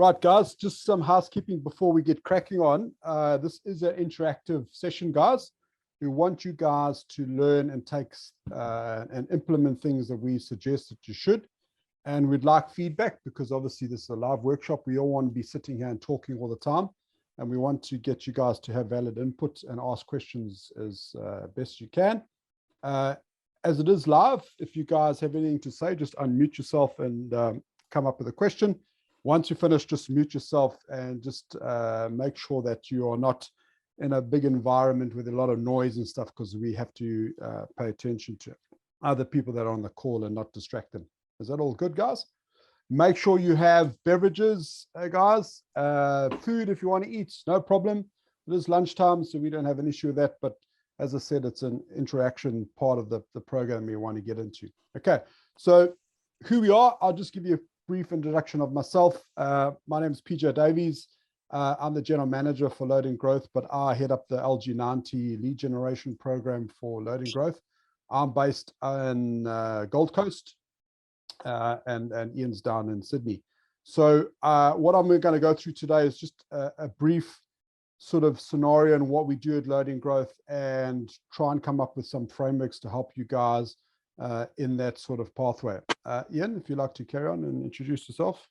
Right, guys, just some housekeeping before we get cracking on. This is an interactive session, guys. We want you guys to learn and take and implement things that we suggest that you should. And we'd like feedback because obviously this is a live workshop. We all want to be sitting here and talking all the time. And we want to get you guys to have valid input and ask questions as best you can. As it is live, if you guys have anything to say, just unmute yourself and come up with a question. Once you finish, just mute yourself and just make sure that you are not in a big environment with a lot of noise and stuff, because we have to pay attention to other people that are on the call and not distract them. Is that all good, guys? Make sure you have beverages, guys. Food if you want to eat, no problem. It is lunchtime, so we don't have an issue with that. But as I said, it's an interaction part of the program we want to get into. Okay, so who we are, I'll just give you a brief introduction of myself. My name is PJ Davies. I'm the general manager for Loading Growth, but I head up the LG90 lead generation program for Loading Growth. I'm based in Gold Coast, and Ian's down in Sydney. So what I'm going to go through today is just a brief sort of scenario and what we do at Loading Growth, and try and come up with some frameworks to help you guys in that sort of pathway. Ian, if you'd like to carry on and introduce yourself.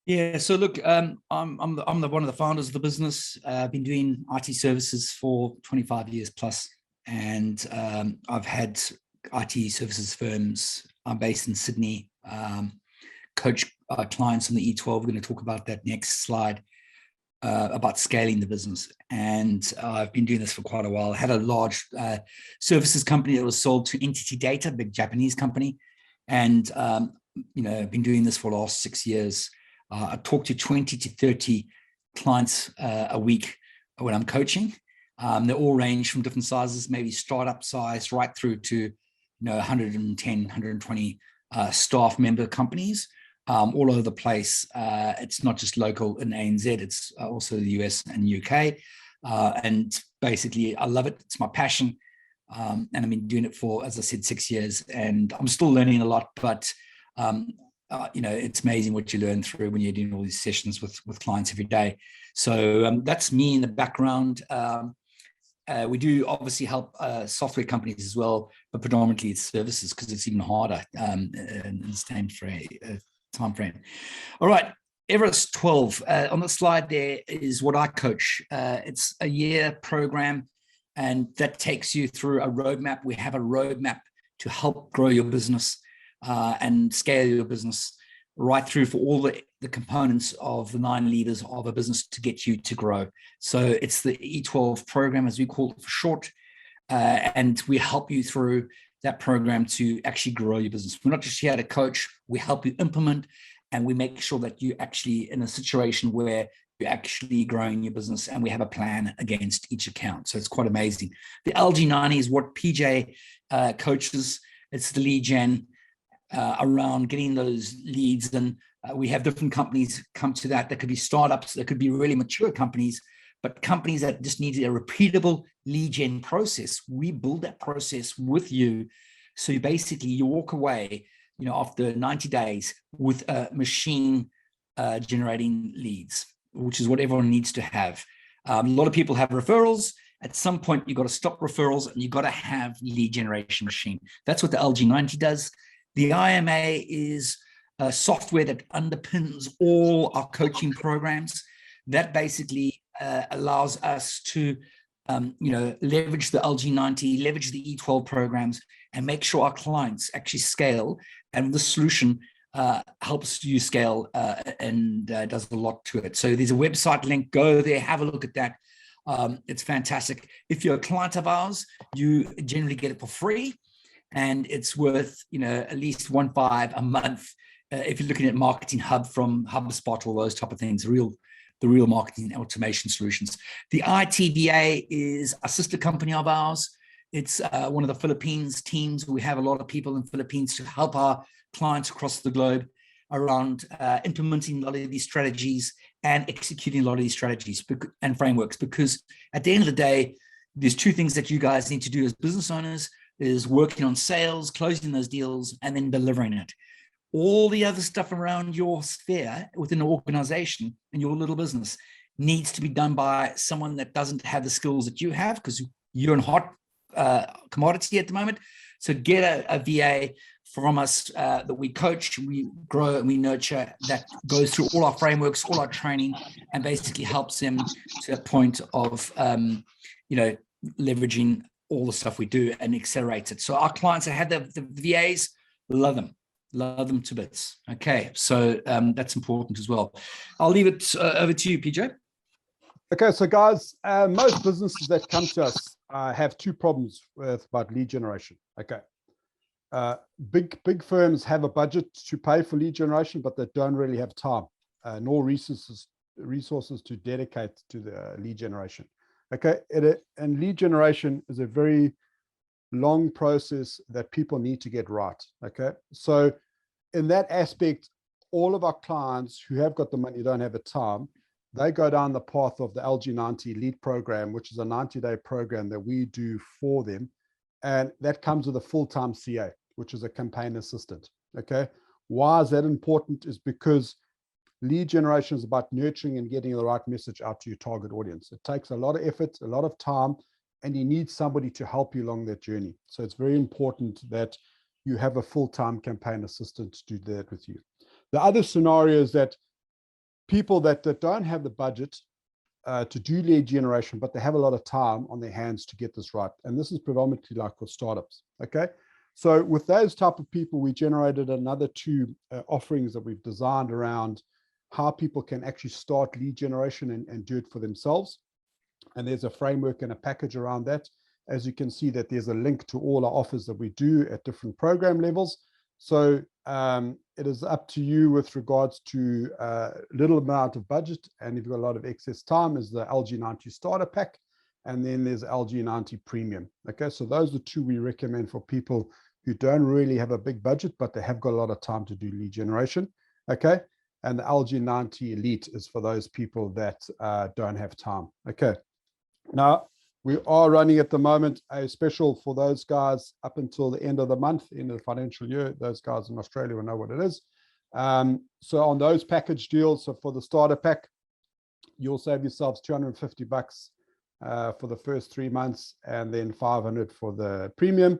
Yeah, so look, I'm one of the founders of the business. I've been doing IT services for 25 years plus, and I've had IT services firms. I'm based in Sydney, coach clients on the E12. We're going to talk about that next slide, about scaling the business. And I've been doing this for quite a while. I had a large services company that was sold to Entity Data, big Japanese company. And, I've been doing this for the last 6 years. I talk to 20 to 30 clients a week when I'm coaching. They all range from different sizes, maybe startup size, right through to 110, 120 staff member companies all over the place. It's not just local in ANZ, it's also the US and UK. And basically, I love it. It's my passion. And I've been doing it for, as I said, 6 years, and I'm still learning a lot, but it's amazing what you learn through when you're doing all these sessions with clients every day. So that's me in the background. We do obviously help software companies as well, but predominantly it's services because it's even harder in the time frame. All right, Everest 12. On the slide there is what I coach. It's a year program, and that takes you through a roadmap. We have a roadmap to help grow your business and scale your business right through for all the components of the 9 levers of a business to get you to grow. So it's the E12 program, as we call it for short, and we help you through that program to actually grow your business. We're not just here to coach, we help you implement, and we make sure that you're actually in a situation where you're actually growing your business, and we have a plan against each account. So it's quite amazing. The LG90 is what PJ coaches. It's the lead gen around getting those leads, and we have different companies come to that. There could be startups, there could be really mature companies, but companies that just need a repeatable lead gen process. We build that process with you. So you walk away, after 90 days with a machine generating leads, which is what everyone needs to have. A lot of people have referrals. At some point, you've got to stop referrals and you've got to have lead generation machine. That's what the LG90 does. The IMA is a software that underpins all our coaching programs. That basically allows us to, leverage the LG90, leverage the E12 programs, and make sure our clients actually scale. And the solution helps you scale and does a lot to it. So there's a website link. Go there, have a look at that. It's fantastic. If you're a client of ours, you generally get it for free. And it's worth, at least $15 a month. If you're looking at Marketing Hub from HubSpot, all those type of things, the real marketing automation solutions. The ITVA is a sister company of ours. It's one of the Philippines teams. We have a lot of people in the Philippines to help our clients across the globe around implementing a lot of these strategies and executing a lot of these strategies and frameworks. Because at the end of the day, there's 2 things that you guys need to do as business owners: is working on sales, closing those deals, and then delivering it. all the other stuff around your sphere within an organization and your little business needs to be done by someone that doesn't have the skills that you have, because you're in hot commodity at the moment. So get a VA from us that we coach, we grow, and we nurture, that goes through all our frameworks, all our training, and basically helps them to a point of, leveraging all the stuff we do and accelerate it. So our clients that have the VAs, love them to bits. Okay, so that's important as well. I'll leave it over to you, PJ. Okay, so guys, most businesses that come to us have two problems about lead generation. Okay, big firms have a budget to pay for lead generation, but they don't really have time nor resources to dedicate to the lead generation. Okay, and lead generation is a very long process that people need to get right. Okay, so in that aspect, all of our clients who have got the money don't have the time. They go down the path of the LG90 lead program, which is a 90-day program that we do for them. And that comes with a full-time CA, which is a campaign assistant. Okay. Why is that important? Is because lead generation is about nurturing and getting the right message out to your target audience. It takes a lot of effort, a lot of time, and you need somebody to help you along that journey. So it's very important that you have a full-time campaign assistant to do that with you. The other scenario is that people that don't have the budget to do lead generation, but they have a lot of time on their hands to get this right. And this is predominantly like with startups. Okay. So with those type of people, we generated another two offerings that we've designed around how people can actually start lead generation and do it for themselves. And there's a framework and a package around that. As you can see, that there's a link to all our offers that we do at different program levels. So it is up to you with regards to little amount of budget, and if you've got a lot of excess time, is the LG90 starter pack, and then there's LG90 premium. Okay, so those are two we recommend for people who don't really have a big budget, but they have got a lot of time to do lead generation. Okay, and the LG90 Elite is for those people that don't have time. Okay, now we are running at the moment a special for those guys up until the end of the month, end of the financial year. Those guys in Australia will know what it is. So on those package deals, so for the starter pack, you'll save yourselves $250 for the first 3 months, and then $500 for the premium.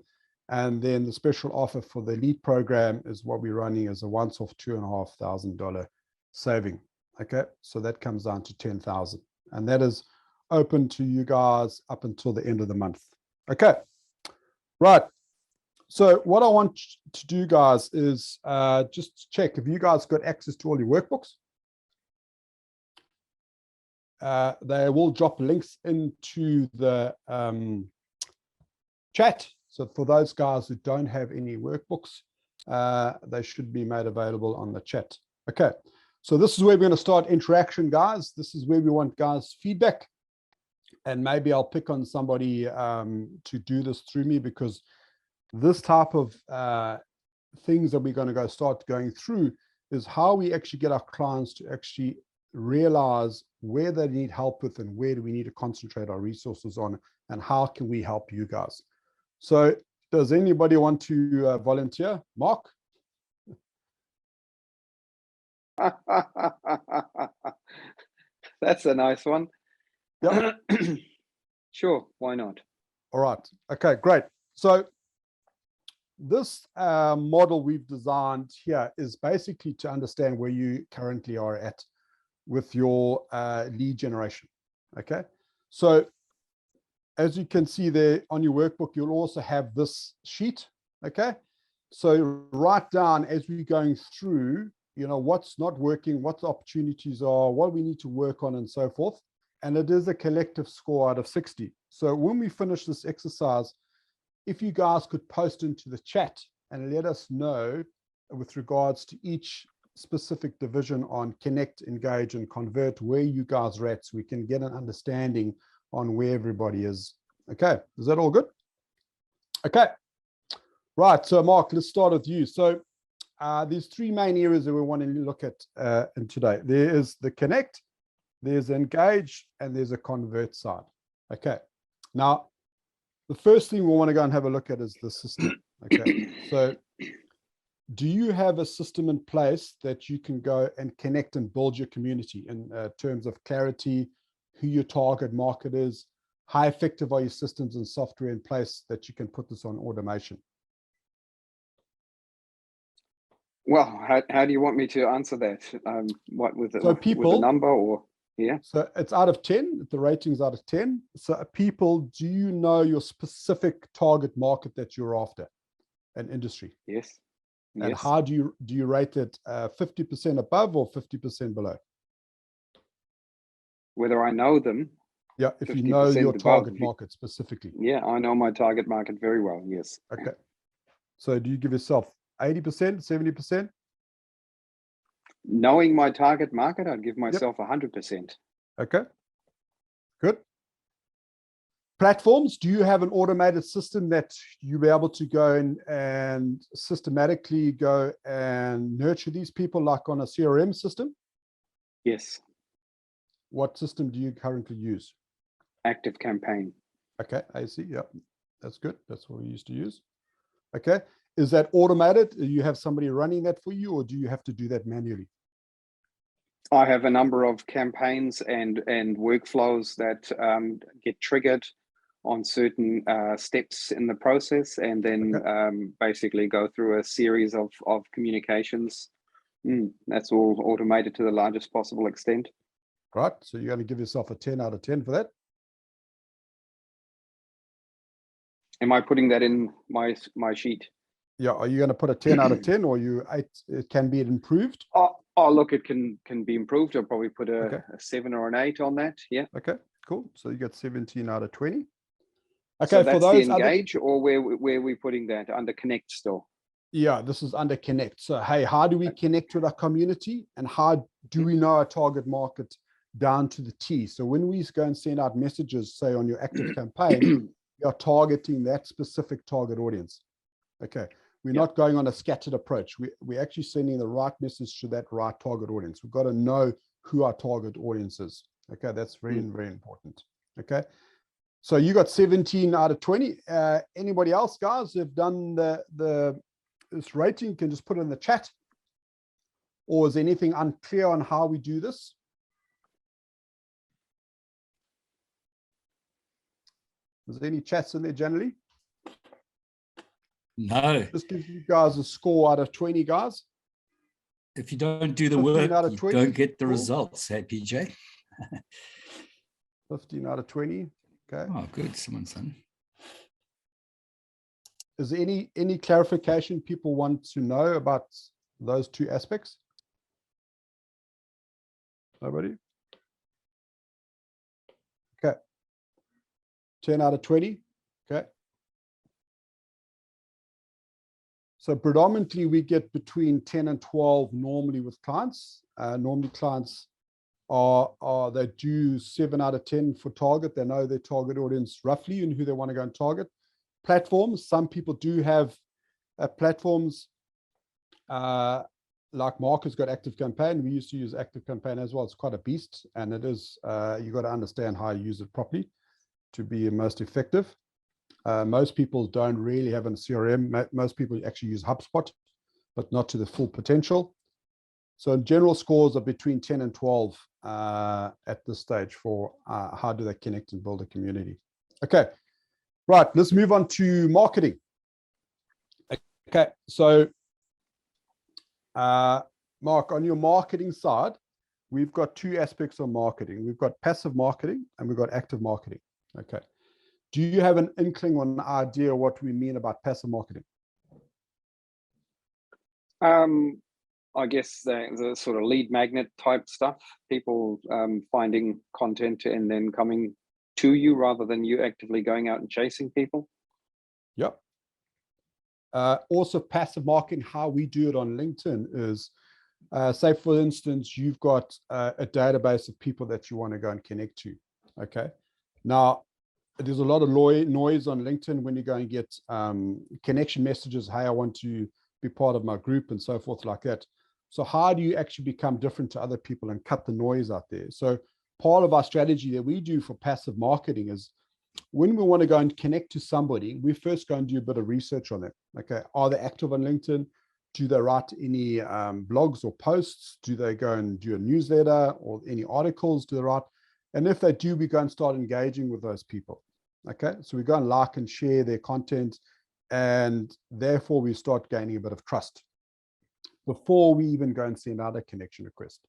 And then the special offer for the elite program is what we're running as a once-off $2,500 saving. Okay, so that comes down to $10,000, and that is open to you guys up until the end of the month. Okay, right. So what I want to do, guys, is just check if you guys got access to all your workbooks. They will drop links into the chat. So for those guys who don't have any workbooks, they should be made available on the chat. Okay, so this is where we're going to start interaction, guys. This is where we want guys' feedback. And maybe I'll pick on somebody to do this through me, because this type of things that we're going to start going through is how we actually get our clients to actually realize where they need help with and where do we need to concentrate our resources on, and how can we help you guys. So does anybody want to volunteer? Mark? That's a nice one. Yeah. Sure, why not? All right. Okay, great. So this model we've designed here is basically to understand where you currently are at with your lead generation. Okay. So as you can see there on your workbook, you'll also have this sheet. Okay. So write down as we're going through, what's not working, what the opportunities are, what we need to work on, and so forth. And it is a collective score out of 60. So when we finish this exercise, if you guys could post into the chat and let us know with regards to each specific division on connect, engage, and convert, where you guys are at, so we can get an understanding on where everybody is. Okay, is that all good? Okay, right. So Mark, let's start with you. So there's three main areas that we want to look at in today. There is the connect, there's engage, and there's a convert side. Okay, now the first thing we want to go and have a look at is the system. Okay, so do you have a system in place that you can go and connect and build your community in terms of clarity, who your target market is, how effective are your systems and software in place that you can put this on automation? Well, how do you want me to answer that? What with So with a number or yeah? So it's out of 10. The rating's out of 10. So people, do you know your specific target market that you're after, an industry? Yes. And Yes. how do you rate it? 50% above or 50% below? Whether I know them. Yeah, if you know your target above. market specifically. Yeah, I know my target market very well. Yes. Okay. So do you give yourself 80%, 70%? Knowing my target market, I'd give myself 100%. Okay. Good. Platforms, do you have an automated system that you'll be able to go and systematically go and nurture these people like on a CRM system? Yes. What system do you currently use? Active Campaign. Okay, I see. Yeah, that's good. That's what we used to use. Okay. Is that automated? Do you have somebody running that for you, or do you have to do that manually? I have a number of campaigns and workflows that get triggered on certain steps in the process, and then basically go through a series of communications. That's all automated to the largest possible extent. Right. So you're going to give yourself a 10 out of 10 for that? Am I putting that in my sheet? Yeah. Are you going to put a 10 out of 10, or it can be improved? Oh, look, it can be improved. I'll probably put a 7 or an 8 on that. Yeah. Okay, cool. So you got 17 out of 20. Okay, so that's for those the engage, or where are we putting that under connect still? Yeah, this is under connect. So, hey, how do we connect with our community, and how do we know our target market down to the T? So when we go and send out messages, say on your active campaign, you're targeting that specific target audience. Okay. We're not going on a scattered approach. We're actually sending the right message to that right target audience. We've got to know who our target audience is. Okay, that's very, very important. Okay, so you got 17 out of 20. Anybody else, guys, who've done this rating, can just put it in the chat. Or is there anything unclear on how we do this? Is there any chats in there generally? No. Just give you guys a score out of 20, guys. If you don't do the work, out of you 20. don't get the Cool. results, hey, PJ? 15 out of 20. Okay. Oh, good. Someone's done. Is there any clarification people want to know about those two aspects? Nobody? Okay. 10 out of 20. Okay. So predominantly we get between 10 and 12 normally with clients. Normally clients they do 7 out of 10 for target. They know their target audience roughly and who they want to go and target. Platforms, some people do have platforms like Mark has got Active Campaign. We used to use Active Campaign as well. It's quite a beast, and it is, you got to understand how to use it properly to be most effective. Most people don't really have a CRM. Most people actually use HubSpot, but not to the full potential. So general scores are between 10 and 12 at this stage for how do they connect and build a community. Okay, right, let's move on to marketing. Okay, so Mark, on your marketing side, we've got two aspects of marketing. We've got passive marketing and we've got active marketing. Okay. Do you have an inkling or an idea what we mean about passive marketing? I guess the sort of lead magnet type stuff, people finding content and then coming to you rather than you actively going out and chasing people. Yep. Also passive marketing, how we do it on LinkedIn is, say for instance, you've got a database of people that you want to go and connect to. Okay. Now, there's a lot of noise on LinkedIn when you go and get connection messages. Hey, I want to be part of my group and so forth like that. So how do you actually become different to other people and cut the noise out there? So part of our strategy that we do for passive marketing is when we want to go and connect to somebody, we first go and do a bit of research on them. Okay. Are they active on LinkedIn? Do they write any blogs or posts? Do they go and do a newsletter or any articles do they write? And if they do, we go and start engaging with those people. Okay, so we go and like and share their content, and therefore we start gaining a bit of trust before we even go and send out a connection request.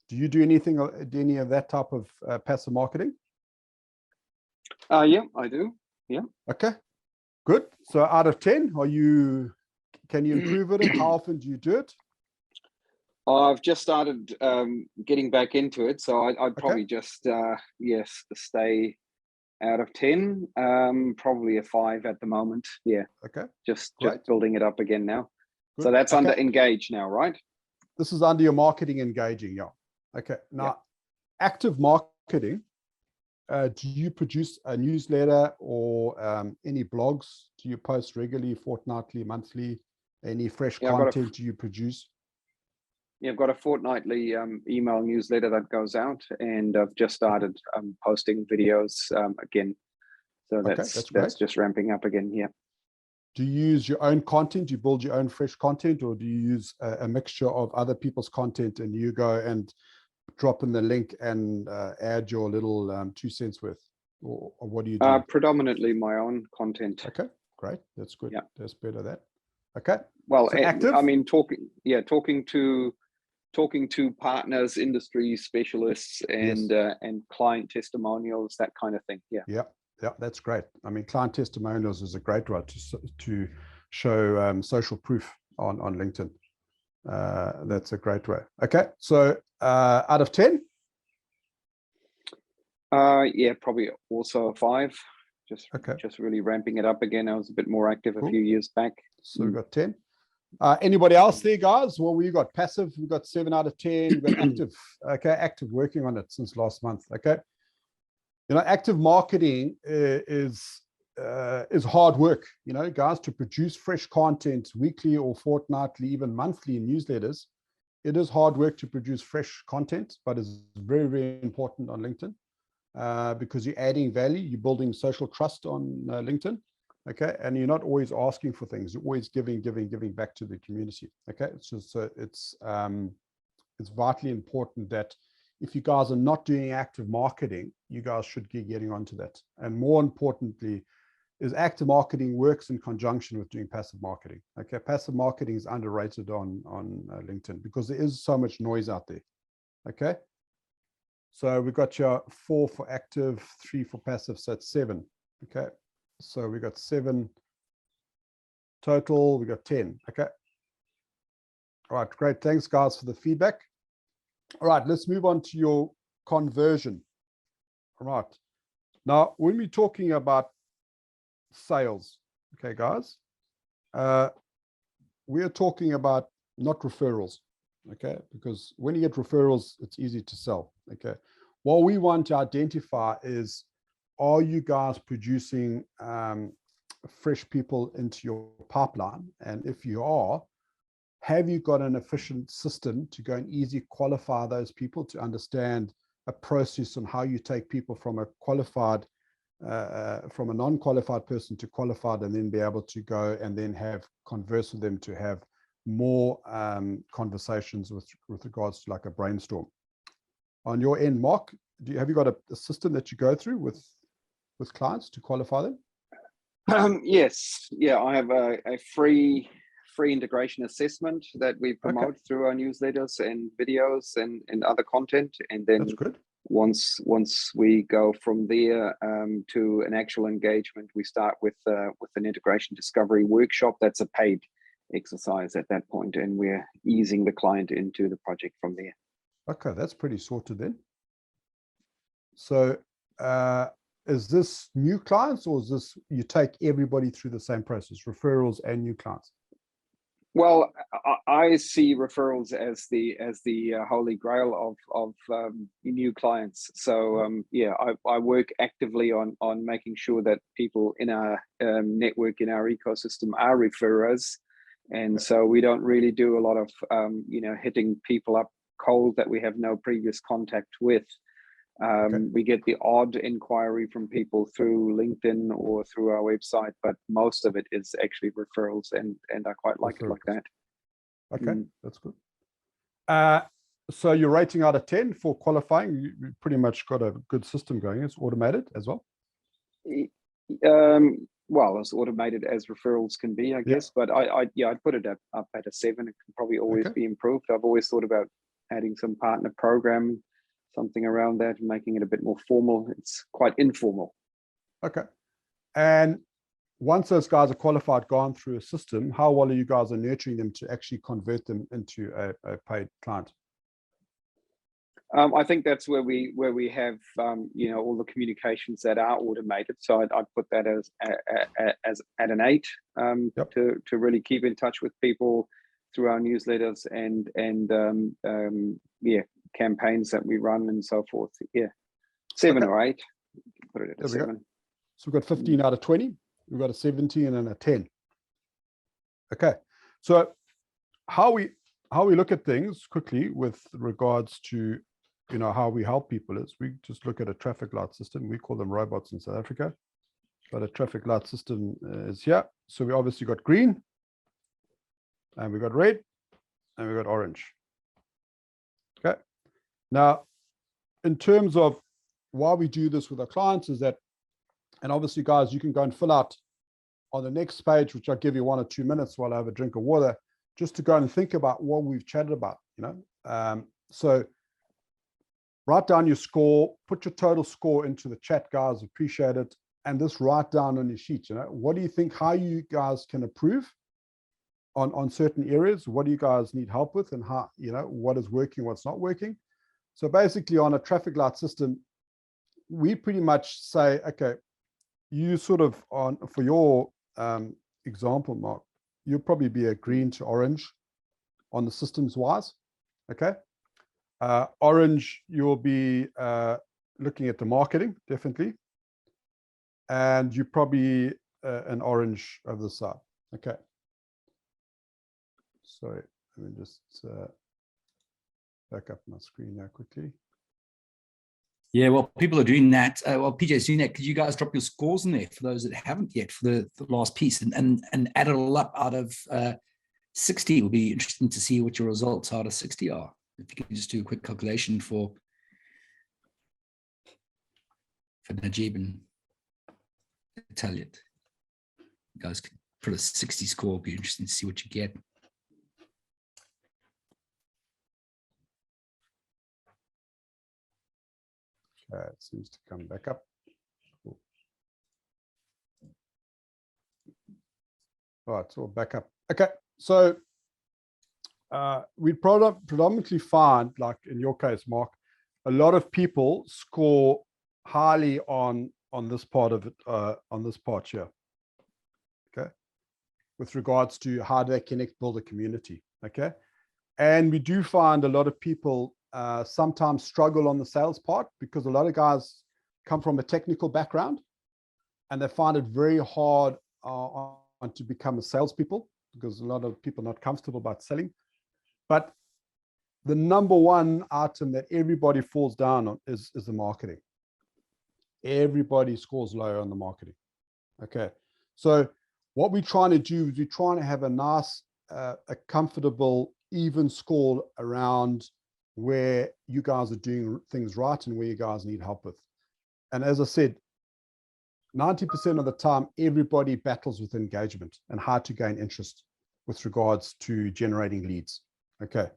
Do you do anything, do any of that type of passive marketing? Yeah, I do. Yeah. Okay, good. So out of 10, can you improve it? And how often do you do it? I've just started getting back into it, so I'd probably just yes, stay out of 10, probably a 5 at the moment. Yeah. Okay. Just building it up again now. Good. So that's under engage now, right? This is under your marketing engaging, yeah. Okay. Now, active marketing. Do you produce a newsletter or any blogs? Do you post regularly, fortnightly, monthly? Any fresh content do you produce? Yeah, I've got a fortnightly email newsletter that goes out, and I've just started posting videos again. So that's just ramping up again. Yeah. Do you use your own content? Do you build your own fresh content, or do you use a mixture of other people's content and you go and drop in the link and add your little 2 cents worth, or what do you do? Predominantly my own content. Okay, great. That's good. Yeah, that's better. That. Okay. Well, so active. I mean, talking to partners, industry specialists, and client testimonials, that kind of thing. Yeah. Yeah, that's great. I mean, client testimonials is a great way to show social proof on LinkedIn. That's a great way. Okay, so out of 10? Yeah, probably also a 5. Just really ramping it up again. I was a bit more active a few years back. So we've got 10. Anybody else there, guys? Well, we got passive. We've got 7 out of 10. We've got active. Okay, active, working on it since last month. Okay, active marketing is hard work. Guys, to produce fresh content weekly or fortnightly, even monthly in newsletters. It is hard work to produce fresh content, but it's very, very important on LinkedIn because you're adding value. You're building social trust on LinkedIn. Okay, and you're not always asking for things. You're always giving back to the community. Okay, so it's vitally important that if you guys are not doing active marketing, you guys should be getting onto that. And more importantly, is active marketing works in conjunction with doing passive marketing. Okay, passive marketing is underrated on LinkedIn because there is so much noise out there. Okay, so we've got your 4 for active, 3 for passive, so it's 7. Okay. So we got 7 total, we got 10. Okay. All right, great. Thanks, guys, for the feedback. All right, let's move on to your conversion. All right. Now, when we're talking about sales, okay, guys, we are talking about not referrals, okay? Because when you get referrals, it's easy to sell, okay? What we want to identify is, are you guys producing fresh people into your pipeline? And if you are, have you got an efficient system to go and easily qualify those people, to understand a process on how you take people from a qualified, from a non-qualified person to qualified, and then be able to go and then converse with them to have more conversations with regards to like a brainstorm. On your end, Mark, have you got a system that you go through with clients to qualify them? Yes. Yeah, I have a free integration assessment that we promote through our newsletters and videos and other content. And then once we go from there to an actual engagement, we start with an integration discovery workshop. That's a paid exercise at that point, and we're easing the client into the project from there. Okay, that's pretty sorted then. So is this new clients, or is this you take everybody through the same process, referrals and new clients? Well, I see referrals as the holy grail of new clients. So yeah, I work actively on making sure that people in our network, in our ecosystem, are referrers, and so we don't really do a lot of hitting people up cold that we have no previous contact with. We get the odd inquiry from people through LinkedIn or through our website, but most of it is actually referrals, and I quite like it like that. Okay, that's good. So you're rating out of 10 for qualifying. You pretty much got a good system going. It's automated as well. Well, as automated as referrals can be, I guess. But I'd put it up at a 7. It can probably always be improved. I've always thought about adding some partner program, something around that, and making it a bit more formal. It's quite informal. Okay. And once those guys are qualified, gone through a system, how well are you guys are nurturing them to actually convert them into a paid client? I think that's where we have all the communications that are automated. So I'd put that as at an 8 to really keep in touch with people through our newsletters and campaigns that we run and so forth. 7 or 8. Put it at a 7. So we've got 15 out of 20. We've got a 17 and a 10. Okay. So how we look at things quickly with regards to how we help people is we just look at a traffic light system. We call them robots in South Africa, but a traffic light system is here. So we obviously got green, and we got red, and we got orange. Okay. Now, in terms of why we do this with our clients is that, and obviously, guys, you can go and fill out on the next page, which I'll give you 1 or 2 minutes while I have a drink of water, just to go and think about what we've chatted about. So write down your score, put your total score into the chat, guys, appreciate it. And just write down on your sheet, what do you think, how you guys can improve on certain areas? What do you guys need help with, and how, what is working, what's not working? So basically on a traffic light system, we pretty much say, okay, you sort of for your example, Mark, you'll probably be a green to orange on the systems wise. Okay. Orange, you'll be looking at the marketing, definitely. And you're probably an orange over the side. Okay. Sorry, let me just back up my screen now quickly. Yeah, well, people are doing that. PJ's doing that. Could you guys drop your scores in there for those that haven't yet for the last piece and add it all up out of 60? It will be interesting to see what your results out of 60 are. If you can just do a quick calculation for Najib and Italian. You guys can put a 60 score. It'll be interesting to see what you get. Okay, it seems to come back up. Cool. All right, so back up. Okay, so we predominantly find, like in your case, Mark, a lot of people score highly on this part of it, on this part here. Okay, with regards to how they connect, build a community. Okay, and we do find a lot of people sometimes struggle on the sales part, because a lot of guys come from a technical background and they find it very hard to become a salespeople, because a lot of people are not comfortable about selling. But the number one item that everybody falls down on is the marketing. Everybody scores low on the marketing. Okay, so what we're trying to do is we're trying to have a nice, a comfortable, even score around where you guys are doing things right and where you guys need help with. And as I said, 90% of the time, everybody battles with engagement and how to gain interest with regards to generating leads. Okay,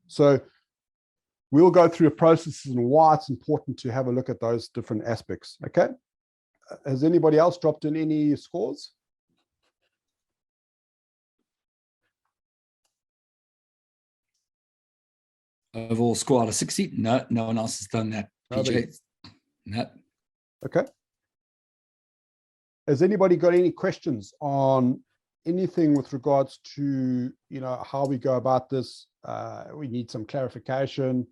so we'll go through a process and why it's important to have a look at those different aspects. Okay, has anybody else dropped in any scores? Overall score out of 60? No, no one else has done that. PJ? No. Okay. Has anybody got any questions on anything with regards to, how we go about this? We need some clarification.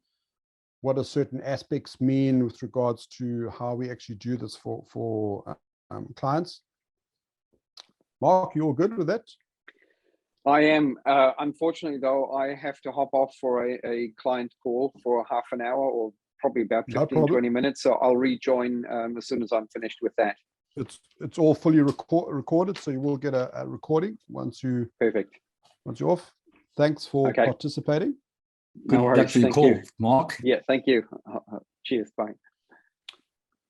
What do certain aspects mean with regards to how we actually do this for clients? Mark, you all good with that? I am. Unfortunately, though, I have to hop off for a client call for half an hour, or probably about 15, 20 minutes. So I'll rejoin as soon as I'm finished with that. It's all fully recorded, so you will get a recording once you. Perfect. Once you're off. Thanks for Okay. participating. Good No worries. luck for your Thank call, you. Mark. Yeah, thank you. Cheers. Bye.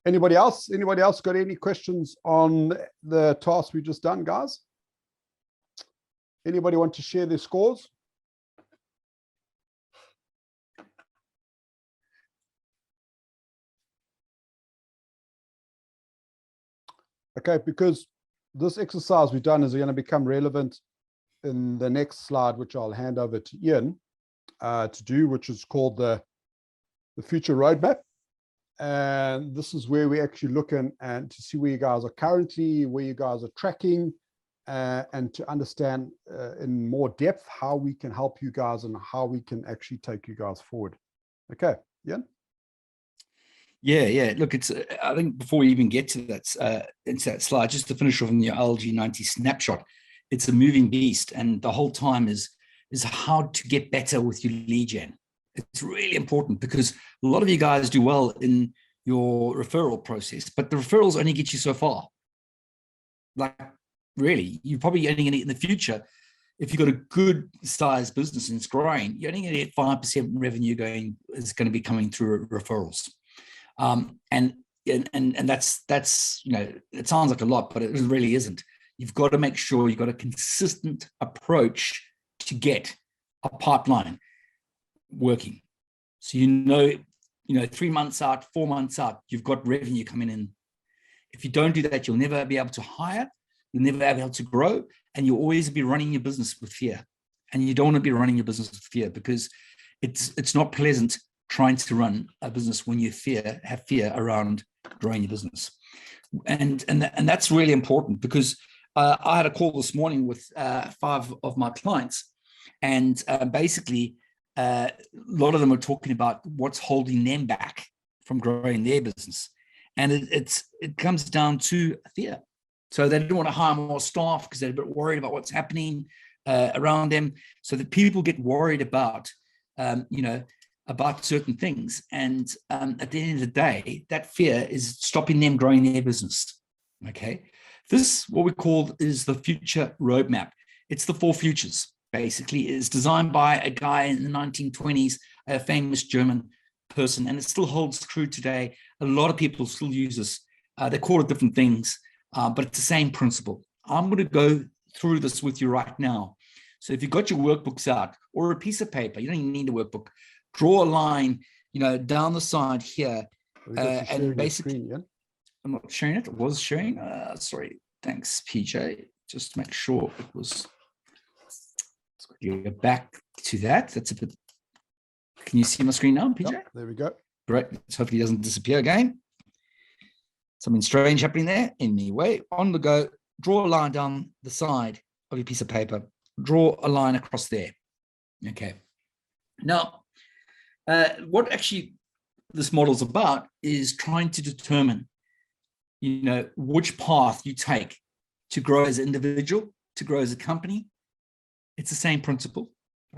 Anybody else? Anybody else got any questions on the task we just done, guys? Anybody want to share their scores? Okay, because this exercise we've done is going to become relevant in the next slide, which I'll hand over to Ian to do, which is called the future roadmap. And this is where we actually look and to see where you guys are currently, where you guys are tracking, and to understand in more depth how we can help you guys and how we can actually take you guys forward. Okay, Ian? Yeah. Look, it's. I think before we even get to that, into that slide, just to finish off on your LG90 snapshot, it's a moving beast, and the whole time is how to get better with your lead gen. It's really important because a lot of you guys do well in your referral process, but the referrals only get you so far. Like, really, you're probably only going to get in the future. If you've got a good sized business and it's growing, you're only going to get 5% revenue is going to be coming through referrals. And that's, you know, it sounds like a lot, but it really isn't. You've got to make sure you've got a consistent approach to get a pipeline working. So, you know, 3 months out, 4 months out, you've got revenue coming in. If you don't do that, you'll never be able to hire, you'll never be able to grow, and you'll always be running your business with fear. And you don't want to be running your business with fear, because it's not pleasant trying to run a business when you have fear around growing your business. And that's really important, because I had a call this morning with 5 of my clients, and basically a lot of them are talking about what's holding them back from growing their business. And it comes down to fear. So they don't want to hire more staff because they're a bit worried about what's happening around them. So that people get worried about, about certain things. And at the end of the day, that fear is stopping them growing their business. Okay. This, what we call, is the future roadmap. It's the 4 futures, basically. It's designed by a guy in the 1920s, a famous German person, and it still holds true today. A lot of people still use this. They call it different things, but it's the same principle. I'm going to go through this with you right now. So if you've got your workbooks out or a piece of paper, you don't even need a workbook. Draw a line, down the side here, and basically, screen, yeah? I'm not sharing it. It was sharing. Sorry. Thanks, PJ. Just make sure it was. Let's quickly go back to that. That's a bit. Can you see my screen now, PJ? Yep, there we go. Great. Let's hopefully it doesn't disappear again. Something strange happening there. Anyway, on the go. Draw a line down the side of your piece of paper. Draw a line across there. Okay. Now, what actually this model is about is trying to determine, which path you take to grow as an individual, to grow as a company. It's the same principle.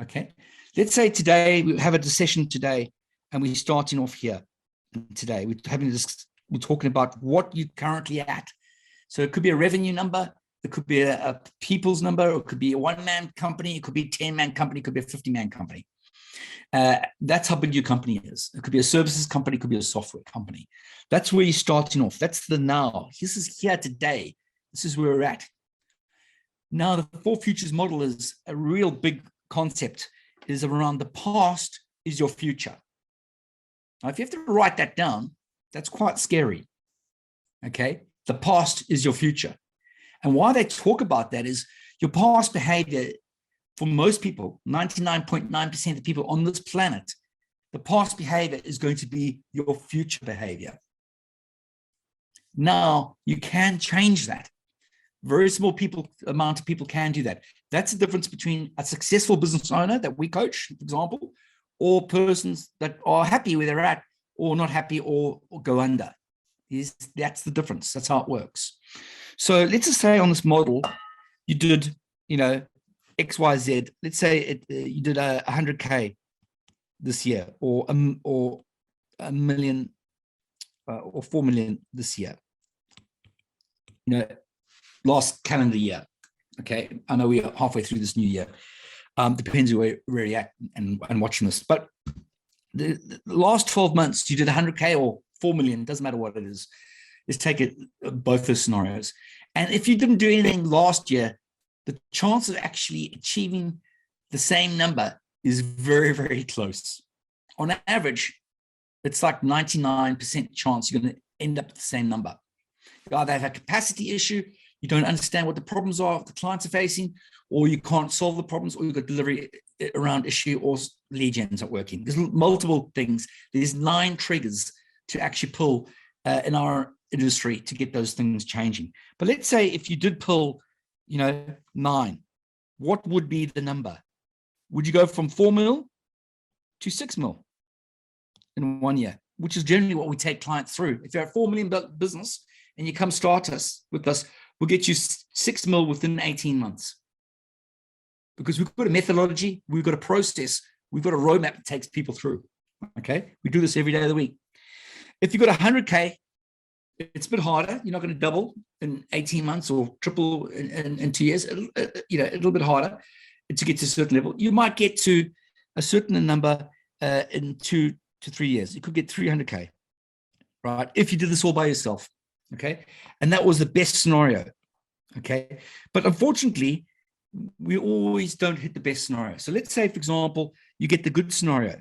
Okay. Let's say today we have a session today, and we're starting off here. And today we're talking about what you're currently at. So it could be a revenue number, it could be a people's number, or it could be a 1-man company, it could be a 10-man company, it could be a 50-man company. That's how big your company is. It could be a services company, it could be a software company. That's where you're starting off. That's the now. This is here today. This is where we're at. Now, the 4 futures model is a real big concept, is around the past is your future. Now, if you have to write that down, that's quite scary. Okay. The past is your future. And why they talk about that is your past behavior, for most people, 99.9% of people on this planet, the past behavior is going to be your future behavior. Now, you can change that. Very small amount of people can do that. That's the difference between a successful business owner that we coach, for example, or persons that are happy where they're at, or not happy, or go under. That's the difference. That's how it works. So let's just say on this model, you did, XYZ. Let's say you did 100K this year, or a million, or 4 million this year. Last calendar year. Okay, I know we are halfway through this new year. Depends where you're at and watching this. But the last 12 months, you did 100K or 4 million, doesn't matter what it is. Let's take it, both those scenarios. And if you didn't do anything last year, the chance of actually achieving the same number is very, very close. On average, it's like 99% chance you're going to end up with the same number. You either have a capacity issue, you don't understand what the problems are the clients are facing, or you can't solve the problems, or you've got delivery around issue, or lead gen's not working. There's multiple things. There's 9 triggers to actually pull in our industry to get those things changing. But let's say if you did pull, 9, what would be the number? Would you go from 4 mil to 6 mil in 1 year, which is generally what we take clients through? If you're a 4 million business and you come start with us, we'll get you 6 mil within 18 months. Because we've got a methodology, we've got a process, we've got a roadmap that takes people through. Okay, we do this every day of the week. If you've got 100K, it's a bit harder. You're not going to double in 18 months or triple in 2 years. A little bit harder to get to a certain level. You might get to a certain number in 2 to 3 years. You could get 300K, right? If you did this all by yourself, okay? And that was the best scenario, okay? But unfortunately, we always don't hit the best scenario. So let's say, for example, you get the good scenario,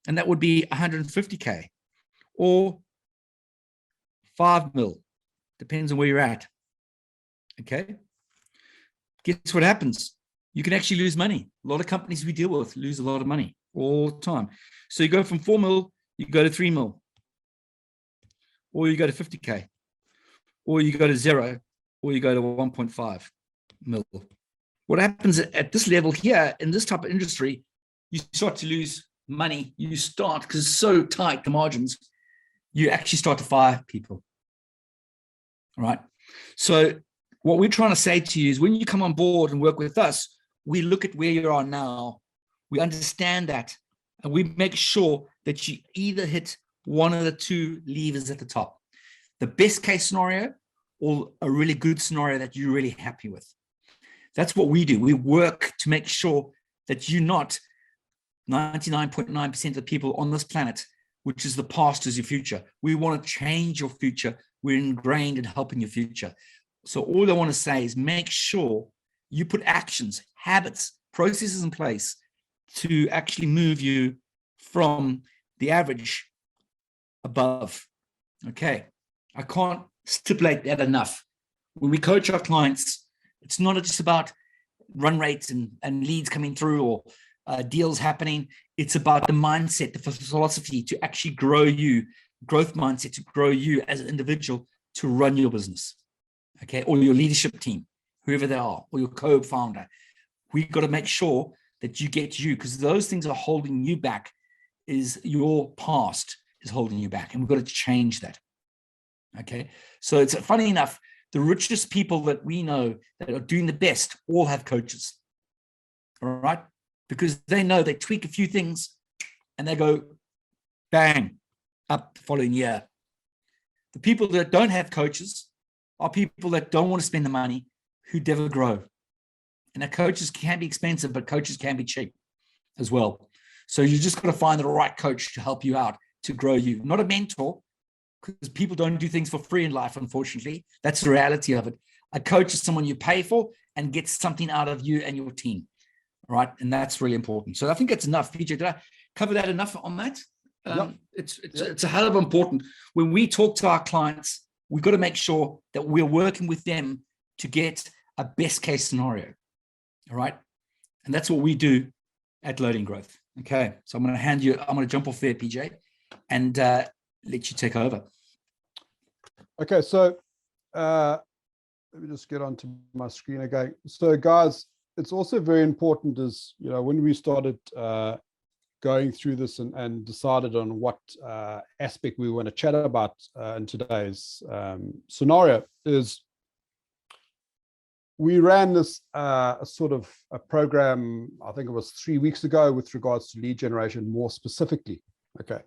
and that would be 150K or 5 mil, depends on where you're at, okay? Guess what happens? You can actually lose money. A lot of companies we deal with lose a lot of money all the time. So you go from 4 mil, you go to 3 mil, or you go to 50K, or you go to 0, or you go to 1.5 mil. What happens at this level here, in this type of industry, you start to lose money. You start, because it's so tight, the margins, you actually start to fire people. All right. So what we're trying to say to you is when you come on board and work with us, we look at where you are now. We understand that, and we make sure that you either hit one of the 2 levers at the top, the best case scenario or a really good scenario that you're really happy with. That's what we do. We work to make sure that you're not 99.9% of the people on this planet, which is the past, is your future. We want to change your future. We're ingrained in helping your future. So all I want to say is make sure you put actions, habits, processes in place to actually move you from the average above. Okay. I can't stipulate that enough. When we coach our clients, it's not just about run rates and leads coming through or deals happening. It's about the mindset, the philosophy to actually grow you, growth mindset to grow you as an individual to run your business, okay, or your leadership team, whoever they are, or your co-founder. We've got to make sure that you get you, because those things are holding you back. Is your past is holding you back, and we've got to change that. Okay, so it's funny enough, the richest people that we know that are doing the best all have coaches, all right? Because they know they tweak a few things and they go bang, up the following year. The people that don't have coaches are people that don't want to spend the money, who never grow. And our coaches can be expensive, but coaches can be cheap as well. So you just got to find the right coach to help you out, to grow you, not a mentor, because people don't do things for free in life, unfortunately. That's the reality of it. A coach is someone you pay for and gets something out of you and your team, right? And that's really important. So I think that's enough. PJ, did I cover that enough on that? Yep. It's a hell of important. When we talk to our clients, we've got to make sure that we're working with them to get a best case scenario, all right? And that's what we do at Loading Growth. Okay, so I'm going to jump off there, PJ, and let you take over. Okay, so let me just get onto my screen again. So guys, it's also very important is, when we started going through this and decided on what aspect we want to chat about in today's scenario is we ran this sort of a program, I think it was 3 weeks ago, with regards to lead generation more specifically. Okay.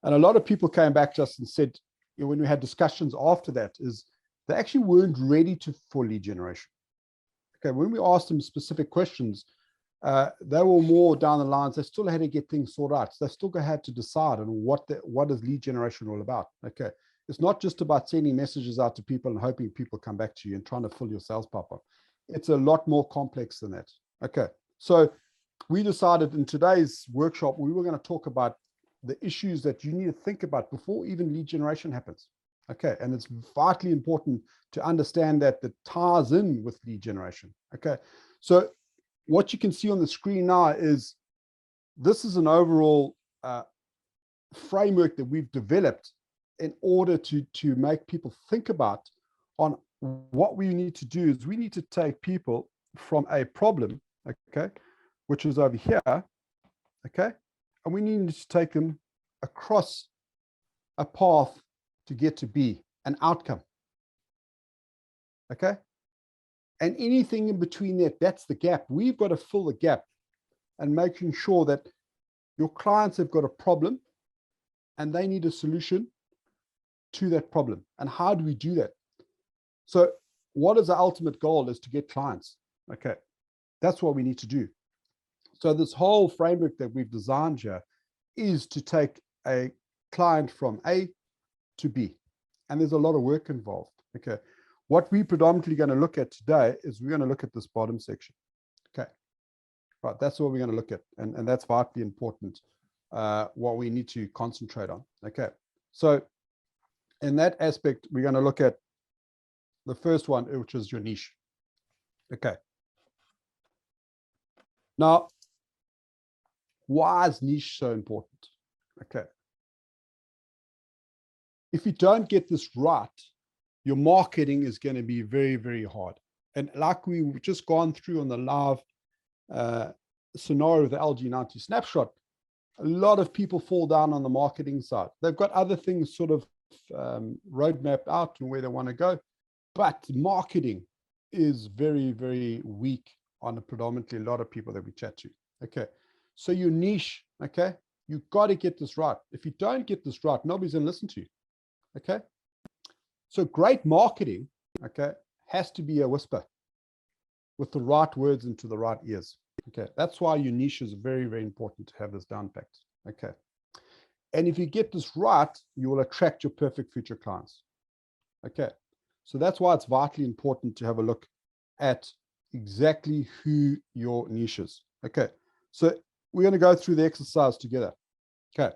And a lot of people came back to us and said, when we had discussions after that, is they actually weren't ready for lead generation. Okay. When we asked them specific questions, They were more down the lines. They still had to get things sorted out. So they still had to decide on what is lead generation all about. Okay. It's not just about sending messages out to people and hoping people come back to you and trying to fill your sales pipeline. It's a lot more complex than that. Okay. So we decided in today's workshop, we were going to talk about the issues that you need to think about before even lead generation happens. Okay. And it's vitally important to understand that ties in with lead generation. Okay. So what you can see on the screen now is this is an overall framework that we've developed in order to make people think about on what we need to do is we need to take people from a problem, okay, which is over here, okay, and we need to take them across a path to get to B, an outcome, okay? And anything in between that, that's the gap. We've got to fill the gap and making sure that your clients have got a problem and they need a solution to that problem. And how do we do that? So what is the ultimate goal is to get clients. Okay, that's what we need to do. So this whole framework that we've designed here is to take a client from A to B. And there's a lot of work involved. Okay, what we're predominantly going to look at today is we're going to look at this bottom section. Okay, right, that's what we're going to look at. And that's vitally important, what we need to concentrate on. Okay, so in that aspect, we're going to look at the first one, which is your niche. Okay. Now, why is niche so important? Okay. If you don't get this right, your marketing is going to be very, very hard. And like we've just gone through on the live scenario of the LG90 snapshot, a lot of people fall down on the marketing side. They've got other things sort of roadmapped out and where they want to go, but marketing is very, very weak on predominantly a lot of people that we chat to. Okay, so your niche, okay, you've got to get this right. If you don't get this right, nobody's going to listen to you. Okay, so great marketing, okay, has to be a whisper with the right words into the right ears. Okay, that's why your niche is very, very important to have this down packed. Okay, and if you get this right, you will attract your perfect future clients. Okay, so that's why it's vitally important to have a look at exactly who your niche is. Okay, so we're going to go through the exercise together. Okay,